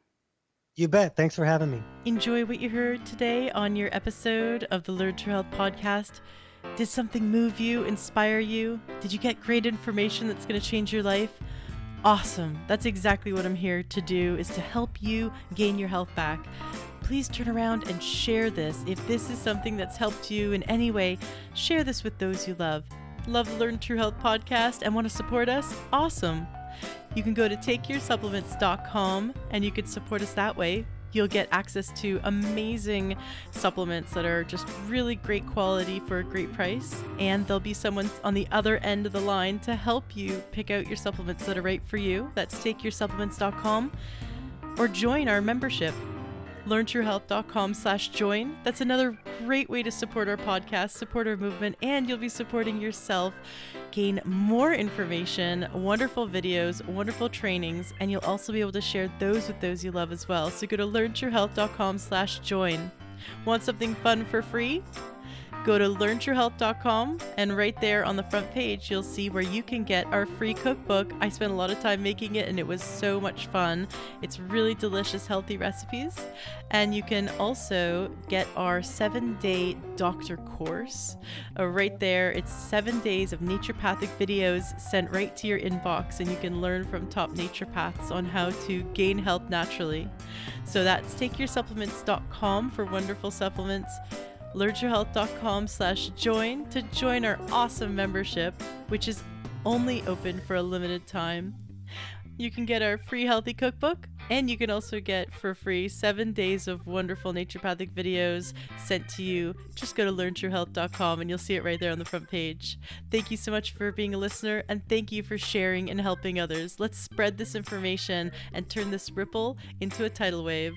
Speaker 2: You bet. Thanks for having me.
Speaker 1: Enjoy what you heard today on your episode of the Learn to Your Health podcast. Did something move you, inspire you? Did you get great information that's going to change your life? Awesome. That's exactly what I'm here to do, is to help you gain your health back. Please turn around and share this. If this is something that's helped you in any way, share this with those you love. Love the Learn True Health podcast and want to support us? Awesome. You can go to takeyoursupplements.com and you can support us that way. You'll get access to amazing supplements that are just really great quality for a great price. And there'll be someone on the other end of the line to help you pick out your supplements that are right for you. That's takeyoursupplements.com. Or join our membership, learntruehealth.com/join. That's another great way to support our podcast, support our movement, and you'll be supporting yourself. Gain more information, wonderful videos, wonderful trainings, and you'll also be able to share those with those you love as well. So go to learntruehealth.com/join. Want something fun for free? Go to learntruehealth.com, and right there on the front page, you'll see where you can get our free cookbook. I spent a lot of time making it, and it was so much fun. It's really delicious, healthy recipes. And you can also get our 7-day doctor course. Right there, it's 7 days of naturopathic videos sent right to your inbox, and you can learn from top naturopaths on how to gain health naturally. So that's takeyoursupplements.com for wonderful supplements. learntruehealth.com/join to join our awesome membership, which is only open for a limited time. You can get our free healthy cookbook, and you can also get for free 7 days of wonderful naturopathic videos sent to you. Just go to learntruehealth.com and you'll see it right there on the front page. Thank you so much for being a listener, and thank you for sharing and helping others. Let's spread this information and turn this ripple into a tidal wave.